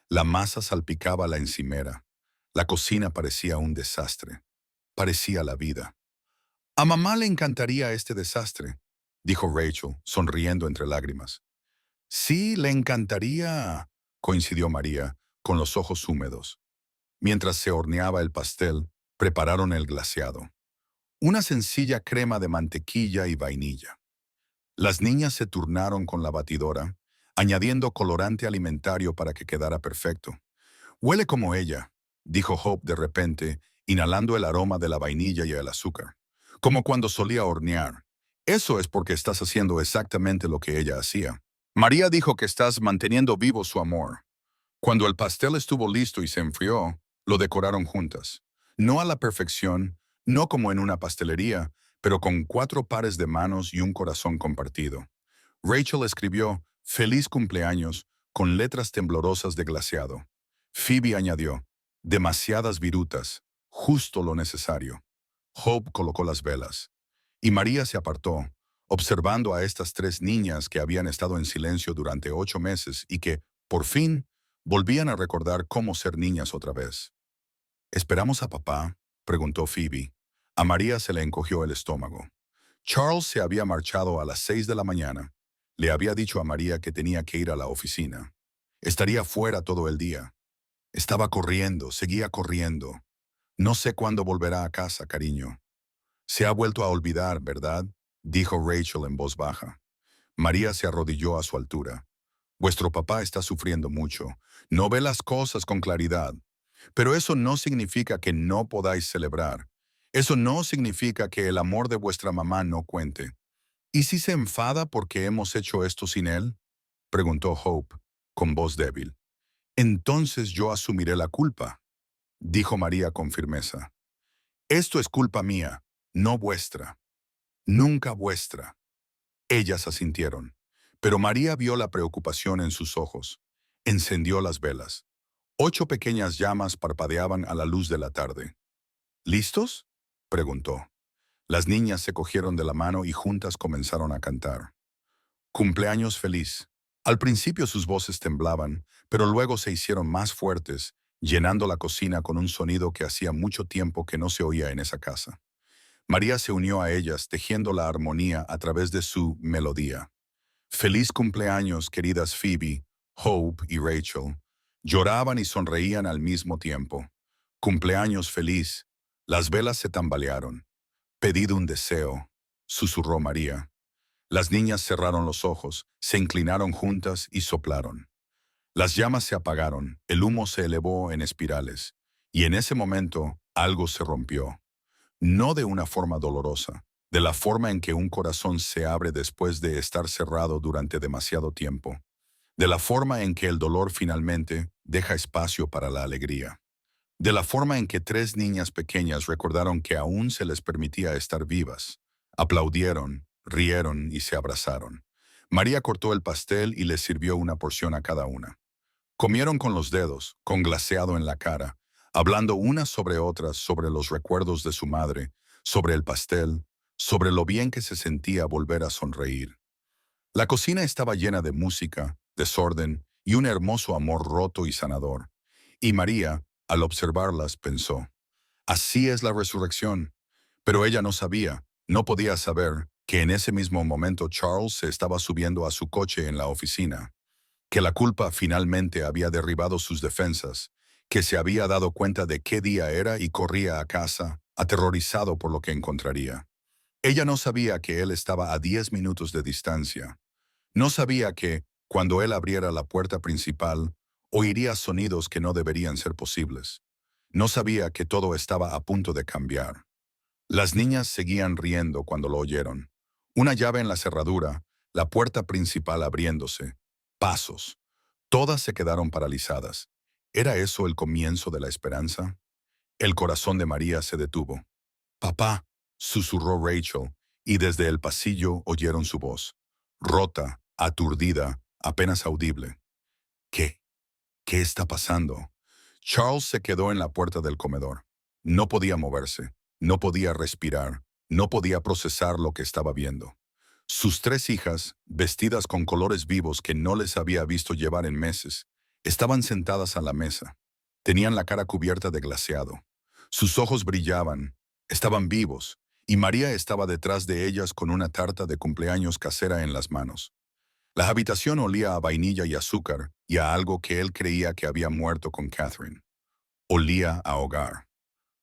La masa salpicaba la encimera. La cocina parecía un desastre. Parecía la vida. A mamá le encantaría este desastre, dijo Rachel, sonriendo entre lágrimas. Sí, le encantaría, coincidió María, con los ojos húmedos. Mientras se horneaba el pastel, prepararon el glaseado. Una sencilla crema de mantequilla y vainilla. Las niñas se turnaron con la batidora, añadiendo colorante alimentario para que quedara perfecto. Huele como ella, dijo Hope de repente, inhalando el aroma de la vainilla y el azúcar. Como cuando solía hornear. Eso es porque estás haciendo exactamente lo que ella hacía. María dijo que estás manteniendo vivo su amor. Cuando el pastel estuvo listo y se enfrió, lo decoraron juntas. No a la perfección, no como en una pastelería, pero con 4 pares de manos y un corazón compartido. Rachel escribió «Feliz cumpleaños» con letras temblorosas de glaseado. Phoebe añadió «Demasiadas virutas, justo lo necesario». Hope colocó las velas. Y María se apartó, observando a estas 3 niñas que habían estado en silencio durante 8 meses y que, por fin, volvían a recordar cómo ser niñas otra vez. ¿Esperamos a papá?, preguntó Phoebe. A María se le encogió el estómago. Charles se había marchado a las 6 de la mañana. Le había dicho a María que tenía que ir a la oficina. Estaría fuera todo el día. Estaba corriendo, seguía corriendo. No sé cuándo volverá a casa, cariño. Se ha vuelto a olvidar, ¿verdad?, dijo Rachel en voz baja. María se arrodilló a su altura. Vuestro papá está sufriendo mucho. No ve las cosas con claridad. Pero eso no significa que no podáis celebrar. Eso no significa que el amor de vuestra mamá no cuente. ¿Y si se enfada porque hemos hecho esto sin él?, preguntó Hope, con voz débil. Entonces yo asumiré la culpa, dijo María con firmeza. Esto es culpa mía, no vuestra. Nunca vuestra. Ellas asintieron. Pero María vio la preocupación en sus ojos. Encendió las velas. 8 pequeñas llamas parpadeaban a la luz de la tarde. ¿Listos?, preguntó. Las niñas se cogieron de la mano y juntas comenzaron a cantar. Cumpleaños feliz. Al principio sus voces temblaban, pero luego se hicieron más fuertes, llenando la cocina con un sonido que hacía mucho tiempo que no se oía en esa casa. María se unió a ellas, tejiendo la armonía a través de su melodía. Feliz cumpleaños, queridas Phoebe, Hope y Rachel. Lloraban y sonreían al mismo tiempo. Cumpleaños feliz. Las velas se tambalearon. Pedid un deseo, susurró María. Las niñas cerraron los ojos, se inclinaron juntas y soplaron. Las llamas se apagaron, el humo se elevó en espirales, y en ese momento algo se rompió. No de una forma dolorosa, de la forma en que un corazón se abre después de estar cerrado durante demasiado tiempo, de la forma en que el dolor finalmente deja espacio para la alegría, de la forma en que 3 niñas pequeñas recordaron que aún se les permitía estar vivas, aplaudieron, rieron y se abrazaron. María cortó el pastel y les sirvió una porción a cada una. Comieron con los dedos, con glaseado en la cara, hablando unas sobre otras sobre los recuerdos de su madre, sobre el pastel, sobre lo bien que se sentía volver a sonreír. La cocina estaba llena de música, desorden y un hermoso amor roto y sanador. Y María, al observarlas, pensó, así es la resurrección. Pero ella no sabía, no podía saber, que en ese mismo momento Charles se estaba subiendo a su coche en la oficina, que la culpa finalmente había derribado sus defensas, que se había dado cuenta de qué día era y corría a casa, aterrorizado por lo que encontraría. Ella no sabía que él estaba a 10 minutos de distancia. No sabía que, cuando él abriera la puerta principal, oiría sonidos que no deberían ser posibles. No sabía que todo estaba a punto de cambiar. Las niñas seguían riendo cuando lo oyeron. Una llave en la cerradura, la puerta principal abriéndose. Pasos. Todas se quedaron paralizadas. ¿Era eso el comienzo de la esperanza? El corazón de María se detuvo. «Papá», susurró Rachel, y desde el pasillo oyeron su voz. Rota, aturdida, apenas audible. ¿Qué? ¿Qué está pasando? Charles se quedó en la puerta del comedor. No podía moverse, no podía respirar, no podía procesar lo que estaba viendo. Sus tres hijas, vestidas con colores vivos que no les había visto llevar en meses, estaban sentadas a la mesa. Tenían la cara cubierta de glaseado. Sus ojos brillaban, estaban vivos, y María estaba detrás de ellas con una tarta de cumpleaños casera en las manos. La habitación olía a vainilla y azúcar y a algo que él creía que había muerto con Catherine. Olía a hogar.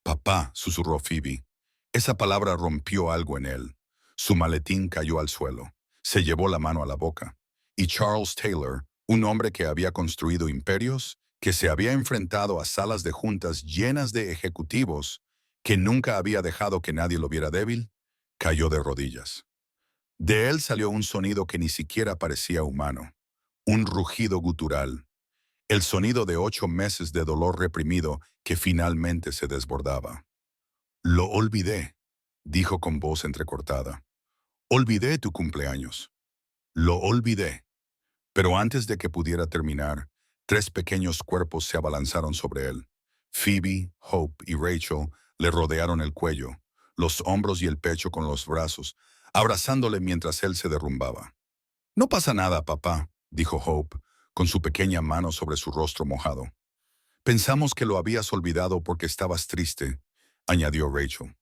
Papá, susurró Phoebe. Esa palabra rompió algo en él. Su maletín cayó al suelo. Se llevó la mano a la boca. Y Charles Taylor, un hombre que había construido imperios, que se había enfrentado a salas de juntas llenas de ejecutivos, que nunca había dejado que nadie lo viera débil, cayó de rodillas. De él salió un sonido que ni siquiera parecía humano. Un rugido gutural. El sonido de 8 meses de dolor reprimido que finalmente se desbordaba. Lo olvidé, dijo con voz entrecortada. Olvidé tu cumpleaños. Lo olvidé. Pero antes de que pudiera terminar, tres pequeños cuerpos se abalanzaron sobre él. Phoebe, Hope y Rachel le rodearon el cuello, los hombros y el pecho con los brazos, abrazándole mientras él se derrumbaba. No pasa nada, papá, dijo Hope, con su pequeña mano sobre su rostro mojado. Pensamos que lo habías olvidado porque estabas triste, añadió Rachel.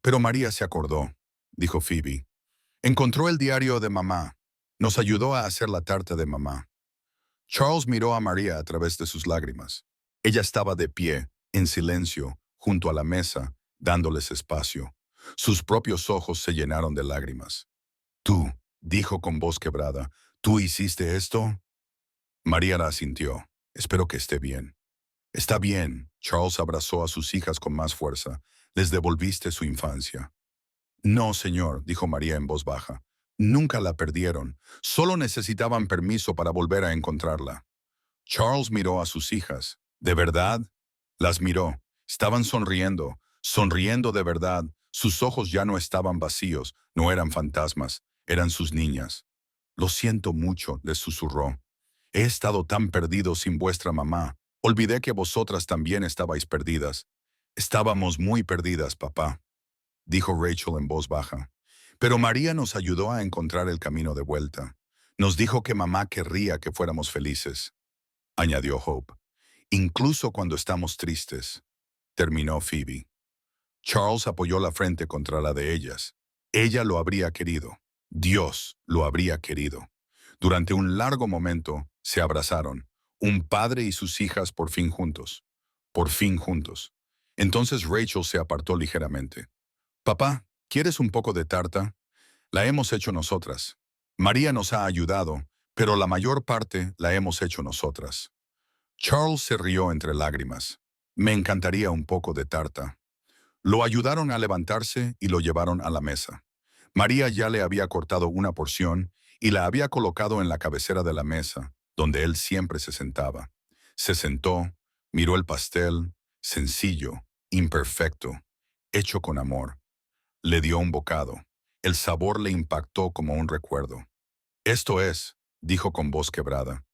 Pero María se acordó, dijo Phoebe. Encontró el diario de mamá. Nos ayudó a hacer la tarta de mamá. Charles miró a María a través de sus lágrimas. Ella estaba de pie, en silencio, junto a la mesa, dándoles espacio. Sus propios ojos se llenaron de lágrimas. Tú, dijo con voz quebrada, ¿tú hiciste esto? María la asintió. Espero que esté bien. Está bien. Charles abrazó a sus hijas con más fuerza. Les devolviste su infancia. No, señor, dijo María en voz baja. Nunca la perdieron. Solo necesitaban permiso para volver a encontrarla. Charles miró a sus hijas. ¿De verdad? Las miró. Estaban sonriendo, sonriendo de verdad. Sus ojos ya no estaban vacíos, no eran fantasmas, eran sus niñas. Lo siento mucho, les susurró. He estado tan perdido sin vuestra mamá. Olvidé que vosotras también estabais perdidas. Estábamos muy perdidas, papá, dijo Rachel en voz baja. Pero María nos ayudó a encontrar el camino de vuelta. Nos dijo que mamá querría que fuéramos felices, añadió Hope. Incluso cuando estamos tristes, terminó Phoebe. Charles apoyó la frente contra la de ellas. Ella lo habría querido. Dios lo habría querido. Durante un largo momento se abrazaron, un padre y sus hijas por fin juntos. Por fin juntos. Entonces Rachel se apartó ligeramente. Papá, ¿quieres un poco de tarta? La hemos hecho nosotras. María nos ha ayudado, pero la mayor parte la hemos hecho nosotras. Charles se rió entre lágrimas. Me encantaría un poco de tarta. Lo ayudaron a levantarse y lo llevaron a la mesa. María ya le había cortado una porción y la había colocado en la cabecera de la mesa, donde él siempre se sentaba. Se sentó, miró el pastel, sencillo, imperfecto, hecho con amor. Le dio un bocado. El sabor le impactó como un recuerdo. Esto es, dijo con voz quebrada.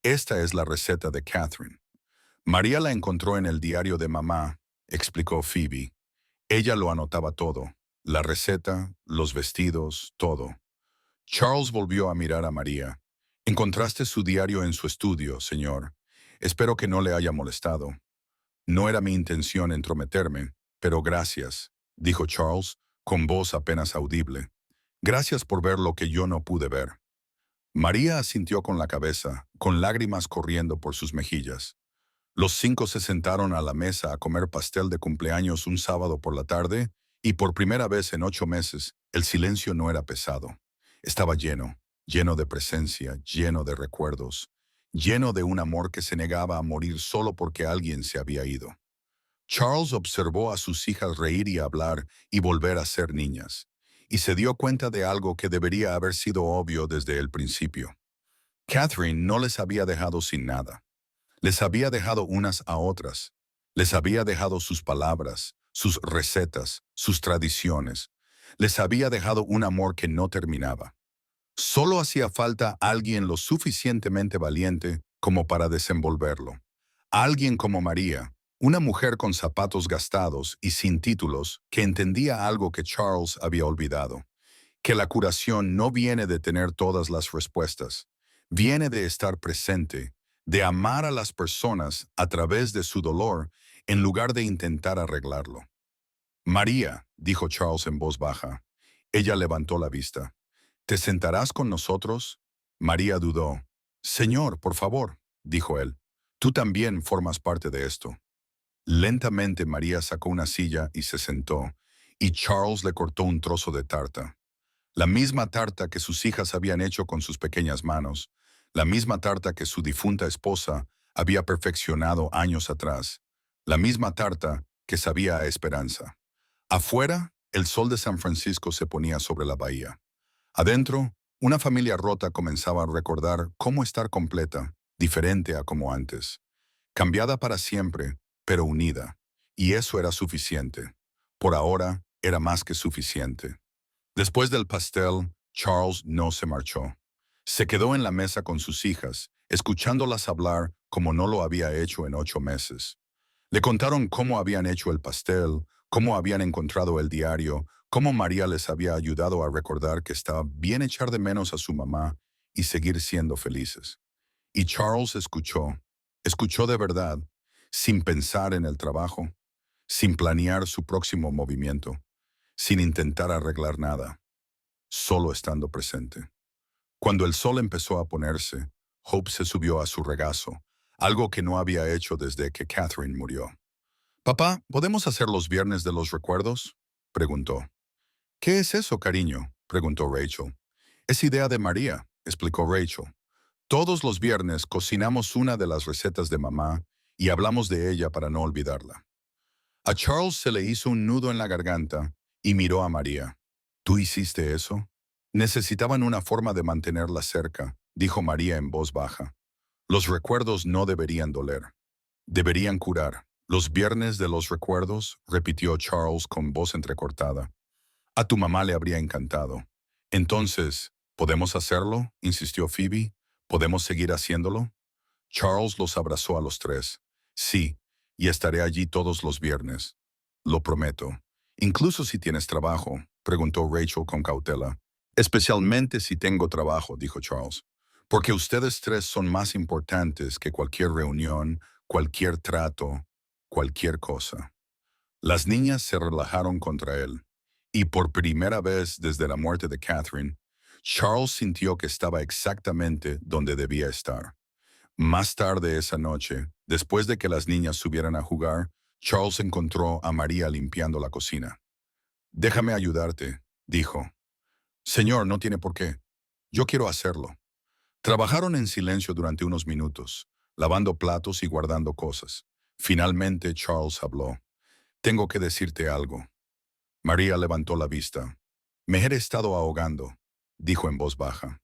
Esta es la receta de Catherine. María la encontró en el diario de mamá, explicó Phoebe. Ella lo anotaba todo. La receta, los vestidos, todo. Charles volvió a mirar a María. Encontraste su diario en su estudio, señor. Espero que no le haya molestado. No era mi intención entrometerme, pero gracias, dijo Charles, con voz apenas audible. Gracias por ver lo que yo no pude ver. María asintió con la cabeza, con lágrimas corriendo por sus mejillas. Los cinco se sentaron a la mesa a comer pastel de cumpleaños un sábado por la tarde, y por primera vez en 8 meses, el silencio no era pesado. Estaba lleno, lleno de presencia, lleno de recuerdos, lleno de un amor que se negaba a morir solo porque alguien se había ido. Charles observó a sus hijas reír y hablar y volver a ser niñas, y se dio cuenta de algo que debería haber sido obvio desde el principio. Catherine no les había dejado sin nada. Les había dejado unas a otras. Les había dejado sus palabras, sus recetas, sus tradiciones. Les había dejado un amor que no terminaba. Solo hacía falta alguien lo suficientemente valiente como para desenvolverlo. Alguien como María, una mujer con zapatos gastados y sin títulos, que entendía algo que Charles había olvidado, que la curación no viene de tener todas las respuestas, viene de estar presente, de amar a las personas a través de su dolor en lugar de intentar arreglarlo. María, dijo Charles en voz baja. Ella levantó la vista. ¿Te sentarás con nosotros? María dudó. Señor, por favor, dijo él. Tú también formas parte de esto. Lentamente María sacó una silla y se sentó, y Charles le cortó un trozo de tarta. La misma tarta que sus hijas habían hecho con sus pequeñas manos, la misma tarta que su difunta esposa había perfeccionado años atrás, la misma tarta que sabía a esperanza. Afuera, el sol de San Francisco se ponía sobre la bahía. Adentro, una familia rota comenzaba a recordar cómo estar completa, diferente a como antes. Cambiada para siempre, pero unida. Y eso era suficiente. Por ahora, era más que suficiente. Después del pastel, Charles no se marchó. Se quedó en la mesa con sus hijas, escuchándolas hablar como no lo había hecho en 8 meses. Le contaron cómo habían hecho el pastel, cómo habían encontrado el diario, cómo María les había ayudado a recordar que estaba bien echar de menos a su mamá y seguir siendo felices. Y Charles escuchó de verdad, sin pensar en el trabajo, sin planear su próximo movimiento, sin intentar arreglar nada, solo estando presente. Cuando el sol empezó a ponerse, Hope se subió a su regazo, algo que no había hecho desde que Catherine murió. «Papá, ¿podemos hacer los viernes de los recuerdos?», preguntó. «¿Qué es eso, cariño?», preguntó Rachel. «Es idea de María», explicó Rachel. «Todos los viernes cocinamos una de las recetas de mamá y hablamos de ella para no olvidarla». A Charles se le hizo un nudo en la garganta y miró a María. «¿Tú hiciste eso?». «Necesitaban una forma de mantenerla cerca», dijo María en voz baja. «Los recuerdos no deberían doler. Deberían curar». «Los viernes de los recuerdos», repitió Charles con voz entrecortada. «A tu mamá le habría encantado». «Entonces, ¿podemos hacerlo?», insistió Phoebe. «¿Podemos seguir haciéndolo?». Charles los abrazó a los tres. «Sí, y estaré allí todos los viernes. Lo prometo». «Incluso si tienes trabajo», preguntó Rachel con cautela. «Especialmente si tengo trabajo», dijo Charles. «Porque ustedes tres son más importantes que cualquier reunión, cualquier trato, cualquier cosa». Las niñas se relajaron contra él. Y por primera vez desde la muerte de Catherine, Charles sintió que estaba exactamente donde debía estar. Más tarde esa noche, después de que las niñas subieran a jugar, Charles encontró a María limpiando la cocina. «Déjame ayudarte», dijo. «Señor, no tiene por qué. Yo quiero hacerlo». Trabajaron en silencio durante unos minutos, lavando platos y guardando cosas. Finalmente Charles habló. «Tengo que decirte algo». María levantó la vista. «Me he estado ahogando», dijo en voz baja.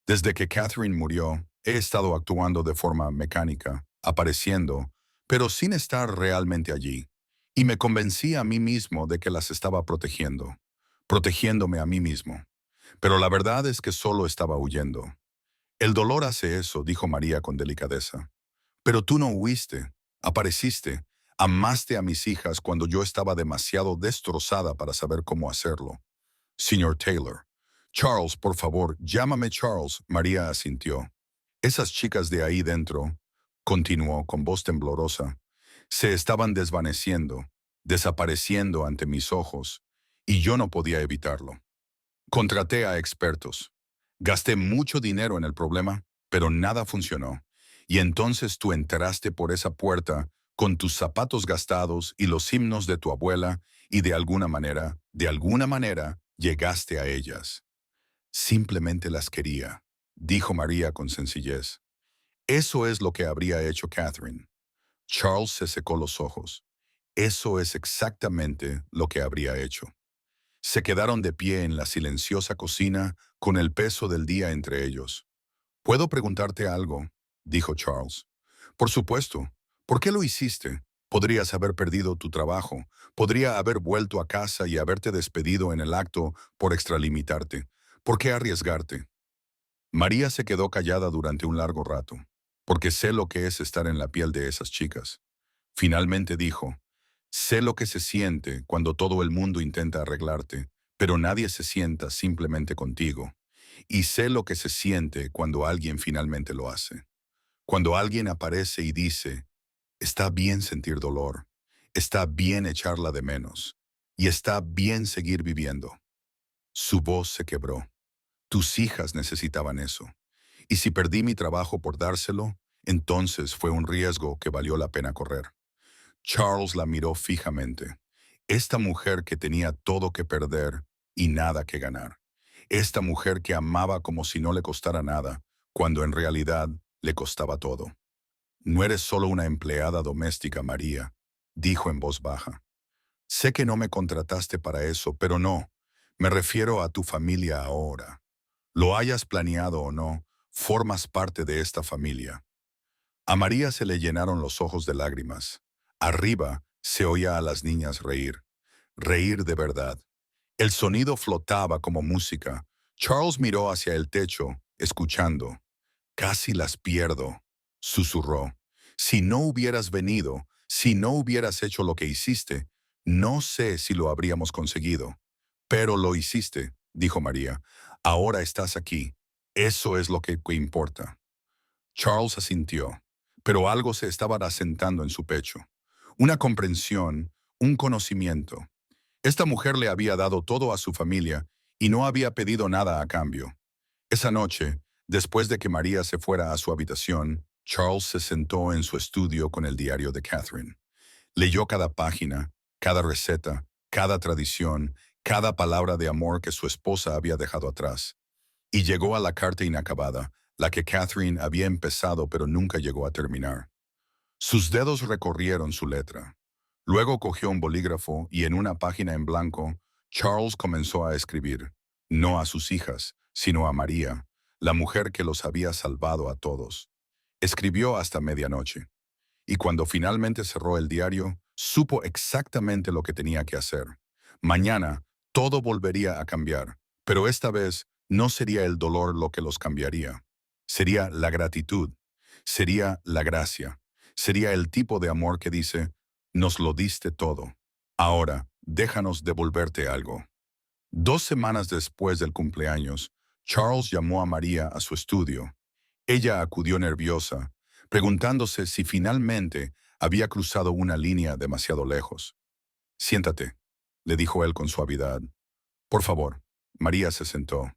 «Desde que Catherine murió, he estado actuando de forma mecánica, apareciendo, pero sin estar realmente allí. Y me convencí a mí mismo de que las estaba protegiendo, protegiéndome a mí mismo. Pero la verdad es que solo estaba huyendo». «El dolor hace eso», dijo María con delicadeza. «Pero tú no huiste, apareciste, amaste a mis hijas cuando yo estaba demasiado destrozada para saber cómo hacerlo». «Señor Taylor». «Charles, por favor, llámame Charles», María asintió. «Esas chicas de ahí dentro», continuó con voz temblorosa, «se estaban desvaneciendo, desapareciendo ante mis ojos, y yo no podía evitarlo. Contraté a expertos. Gasté mucho dinero en el problema, pero nada funcionó. Y entonces tú entraste por esa puerta con tus zapatos gastados y los himnos de tu abuela y de alguna manera, llegaste a ellas. Simplemente las quería», dijo María con sencillez. «Eso es lo que habría hecho Catherine». Charles se secó los ojos. «Eso es exactamente lo que habría hecho». Se quedaron de pie en la silenciosa cocina con el peso del día entre ellos. «¿Puedo preguntarte algo?», dijo Charles. «Por supuesto. ¿Por qué lo hiciste? Podrías haber perdido tu trabajo. Podría haber vuelto a casa y haberte despedido en el acto por extralimitarte. ¿Por qué arriesgarte? María se quedó callada durante un largo rato, porque sé lo que es estar en la piel de esas chicas. Finalmente dijo, sé lo que se siente cuando todo el mundo intenta arreglarte, pero nadie se sienta simplemente contigo. Y sé lo que se siente cuando alguien finalmente lo hace. Cuando alguien aparece y dice, está bien sentir dolor, está bien echarla de menos, y está bien seguir viviendo. Su voz se quebró. Tus hijas necesitaban eso. Y si perdí mi trabajo por dárselo, entonces fue un riesgo que valió la pena correr. Charles la miró fijamente. Esta mujer que tenía todo que perder y nada que ganar. Esta mujer que amaba como si no le costara nada, cuando en realidad le costaba todo. No eres solo una empleada doméstica, María, dijo en voz baja. Sé que no me contrataste para eso, pero no. Me refiero a tu familia ahora. Lo hayas planeado o no, formas parte de esta familia. A María se le llenaron los ojos de lágrimas. Arriba se oía a las niñas reír. Reír de verdad. El sonido flotaba como música. Charles miró hacia el techo, escuchando. Casi las pierdo, susurró. Si no hubieras venido, si no hubieras hecho lo que hiciste, no sé si lo habríamos conseguido. Pero lo hiciste, dijo María. Ahora estás aquí. Eso es lo que importa. Charles asintió, pero algo se estaba asentando en su pecho. Una comprensión, un conocimiento. Esta mujer le había dado todo a su familia y no había pedido nada a cambio. Esa noche, después de que María se fuera a su habitación, Charles se sentó en su estudio con el diario de Catherine. Leyó cada página, cada receta, cada tradición, cada palabra de amor que su esposa había dejado atrás. Y llegó a la carta inacabada, la que Catherine había empezado pero nunca llegó a terminar. Sus dedos recorrieron su letra. Luego cogió un bolígrafo y en una página en blanco, Charles comenzó a escribir, no a sus hijas, sino a María, la mujer que los había salvado a todos. Escribió hasta medianoche. Y cuando finalmente cerró el diario, supo exactamente lo que tenía que hacer. Mañana, todo volvería a cambiar, pero esta vez no sería el dolor lo que los cambiaría. Sería la gratitud, sería la gracia, sería el tipo de amor que dice, nos lo diste todo. Ahora, déjanos devolverte algo. 2 semanas después del cumpleaños, Charles llamó a María a su estudio. Ella acudió nerviosa, preguntándose si finalmente había cruzado una línea demasiado lejos. Siéntate, le dijo él con suavidad. Por favor. María se sentó.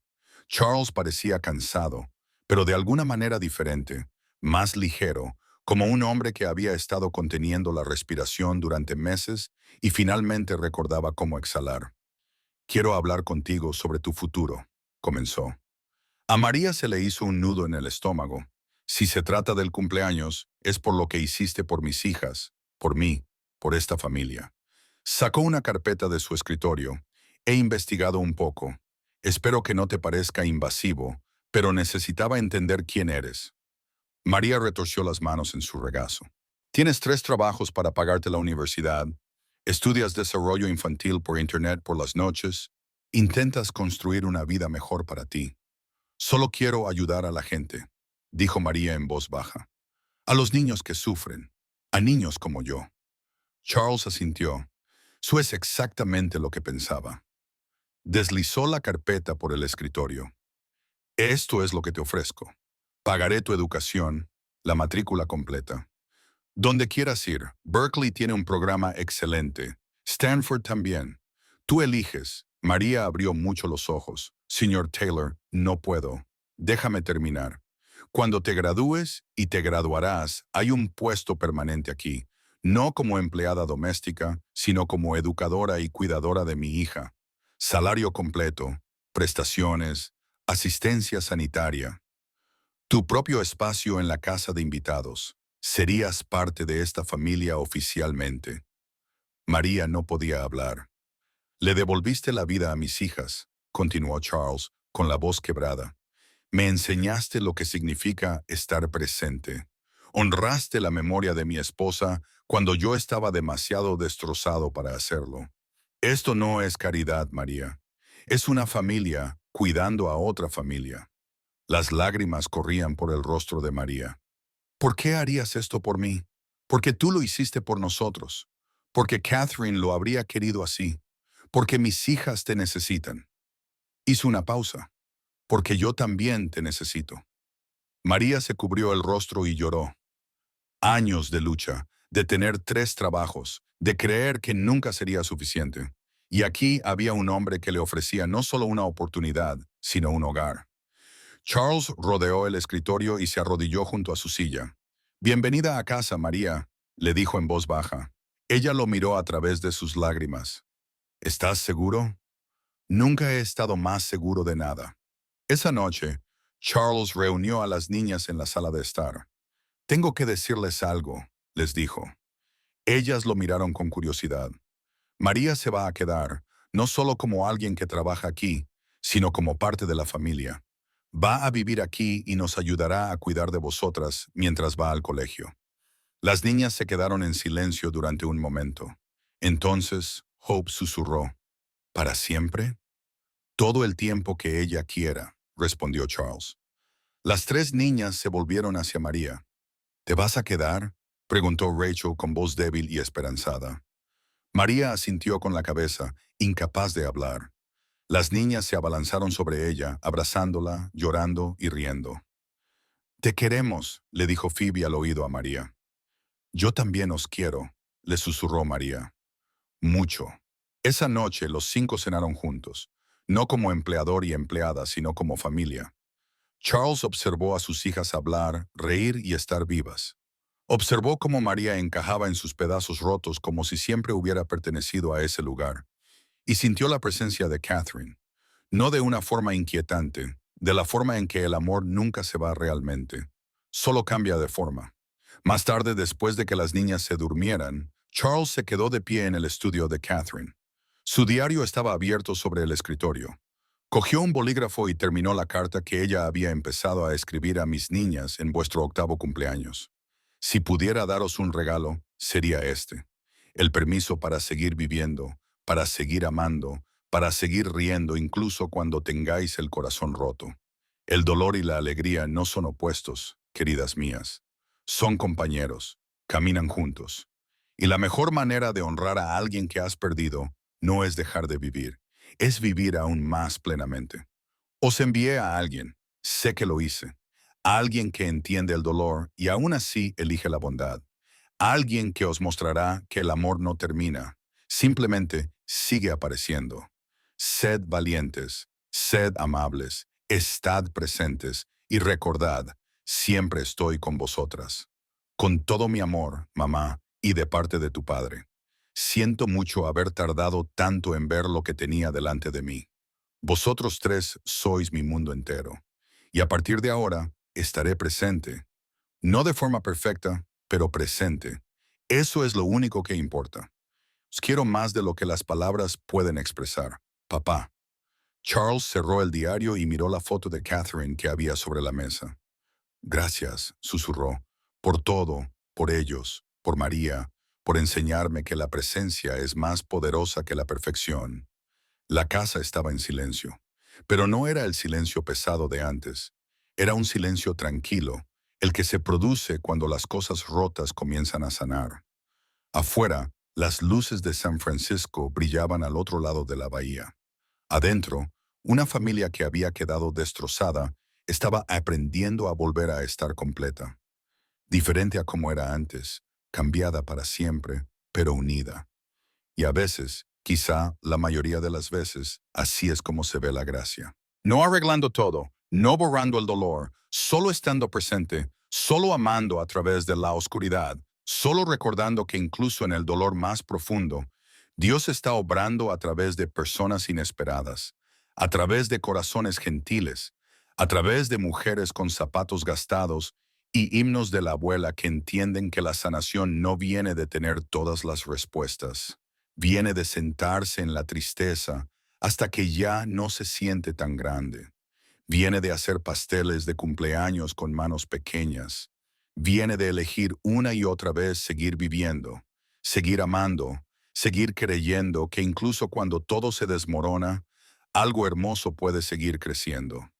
Charles parecía cansado, pero de alguna manera diferente, más ligero, como un hombre que había estado conteniendo la respiración durante meses y finalmente recordaba cómo exhalar. Quiero hablar contigo sobre tu futuro, comenzó. A María se le hizo un nudo en el estómago. Si se trata del cumpleaños, es por lo que hiciste por mis hijas, por mí, por esta familia. Sacó una carpeta de su escritorio. He investigado un poco. Espero que no te parezca invasivo, pero necesitaba entender quién eres. María retorció las manos en su regazo. Tienes 3 trabajos para pagarte la universidad. Estudias desarrollo infantil por internet por las noches. Intentas construir una vida mejor para ti. Solo quiero ayudar a la gente, dijo María en voz baja. A los niños que sufren, a niños como yo. Charles asintió. Eso es exactamente lo que pensaba. Deslizó la carpeta por el escritorio. Esto es lo que te ofrezco. Pagaré tu educación, la matrícula completa. Donde quieras ir, Berkeley tiene un programa excelente. Stanford también. Tú eliges. María abrió mucho los ojos. Señor Taylor, no puedo. Déjame terminar. Cuando te gradúes y te graduarás, hay un puesto permanente aquí. No como empleada doméstica, sino como educadora y cuidadora de mi hija. Salario completo, prestaciones, asistencia sanitaria. Tu propio espacio en la casa de invitados. Serías parte de esta familia oficialmente. María no podía hablar. Le devolviste la vida a mis hijas, continuó Charles, con la voz quebrada. Me enseñaste lo que significa estar presente. Honraste la memoria de mi esposa cuando yo estaba demasiado destrozado para hacerlo. Esto no es caridad, María. Es una familia cuidando a otra familia. Las lágrimas corrían por el rostro de María. ¿Por qué harías esto por mí? Porque tú lo hiciste por nosotros. Porque Catherine lo habría querido así. Porque mis hijas te necesitan. Hizo una pausa. Porque yo también te necesito. María se cubrió el rostro y lloró. Años de lucha, de tener 3 trabajos, de creer que nunca sería suficiente. Y aquí había un hombre que le ofrecía no solo una oportunidad, sino un hogar. Charles rodeó el escritorio y se arrodilló junto a su silla. «Bienvenida a casa, María», le dijo en voz baja. Ella lo miró a través de sus lágrimas. «¿Estás seguro?» «Nunca he estado más seguro de nada». Esa noche, Charles reunió a las niñas en la sala de estar. «Tengo que decirles algo», les dijo. Ellas lo miraron con curiosidad. María se va a quedar, no solo como alguien que trabaja aquí, sino como parte de la familia. Va a vivir aquí y nos ayudará a cuidar de vosotras mientras va al colegio. Las niñas se quedaron en silencio durante un momento. Entonces, Hope susurró. ¿Para siempre? Todo el tiempo que ella quiera, respondió Charles. Las 3 niñas se volvieron hacia María. ¿Te vas a quedar?, preguntó Rachel con voz débil y esperanzada. María asintió con la cabeza, incapaz de hablar. Las niñas se abalanzaron sobre ella, abrazándola, llorando y riendo. «Te queremos», le dijo Phoebe al oído a María. «Yo también os quiero», le susurró María. «Mucho». Esa noche los 5 cenaron juntos, no como empleador y empleada, sino como familia. Charles observó a sus hijas hablar, reír y estar vivas. Observó cómo María encajaba en sus pedazos rotos como si siempre hubiera pertenecido a ese lugar, y sintió la presencia de Catherine, no de una forma inquietante, de la forma en que el amor nunca se va realmente, solo cambia de forma. Más tarde, después de que las niñas se durmieran, Charles se quedó de pie en el estudio de Catherine. Su diario estaba abierto sobre el escritorio. Cogió un bolígrafo y terminó la carta que ella había empezado a escribir a mis niñas en vuestro 8º cumpleaños. Si pudiera daros un regalo, sería este. El permiso para seguir viviendo, para seguir amando, para seguir riendo incluso cuando tengáis el corazón roto. El dolor y la alegría no son opuestos, queridas mías. Son compañeros, caminan juntos. Y la mejor manera de honrar a alguien que has perdido no es dejar de vivir, es vivir aún más plenamente. Os envié a alguien, sé que lo hice, a alguien que entiende el dolor y aún así elige la bondad. Alguien que os mostrará que el amor no termina, simplemente sigue apareciendo. Sed valientes, sed amables, estad presentes y recordad, siempre estoy con vosotras. Con todo mi amor, mamá, y de parte de tu padre. Siento mucho haber tardado tanto en ver lo que tenía delante de mí. Vosotros 3 sois mi mundo entero. Y a partir de ahora, estaré presente. No de forma perfecta, pero presente. Eso es lo único que importa. Os quiero más de lo que las palabras pueden expresar. Papá. Charles cerró el diario y miró la foto de Catherine que había sobre la mesa. Gracias, susurró, por todo, por ellos, por María, por enseñarme que la presencia es más poderosa que la perfección. La casa estaba en silencio, pero no era el silencio pesado de antes. Era un silencio tranquilo, el que se produce cuando las cosas rotas comienzan a sanar. Afuera, las luces de San Francisco brillaban al otro lado de la bahía. Adentro, una familia que había quedado destrozada estaba aprendiendo a volver a estar completa. Diferente a como era antes, cambiada para siempre, pero unida. Y a veces, quizá la mayoría de las veces, así es como se ve la gracia. No arreglando todo, no borrando el dolor, solo estando presente, solo amando a través de la oscuridad, solo recordando que incluso en el dolor más profundo, Dios está obrando a través de personas inesperadas, a través de corazones gentiles, a través de mujeres con zapatos gastados y himnos de la abuela que entienden que la sanación no viene de tener todas las respuestas. Viene de sentarse en la tristeza hasta que ya no se siente tan grande. Viene de hacer pasteles de cumpleaños con manos pequeñas. Viene de elegir una y otra vez seguir viviendo, seguir amando, seguir creyendo que incluso cuando todo se desmorona, algo hermoso puede seguir creciendo.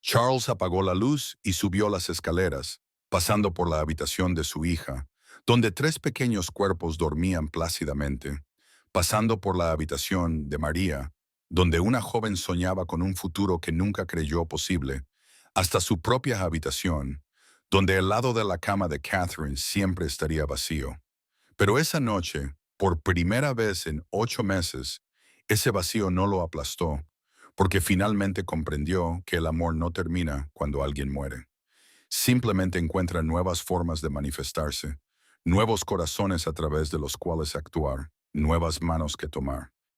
Charles apagó la luz y subió las escaleras, pasando por la habitación de su hija, donde tres pequeños cuerpos dormían plácidamente, pasando por la habitación de María, donde una joven soñaba con un futuro que nunca creyó posible, hasta su propia habitación, donde el lado de la cama de Catherine siempre estaría vacío. Pero esa noche, por primera vez en 8 meses, ese vacío no lo aplastó, porque finalmente comprendió que el amor no termina cuando alguien muere. Simplemente encuentra nuevas formas de manifestarse, nuevos corazones a través de los cuales actuar, nuevas manos que tomar.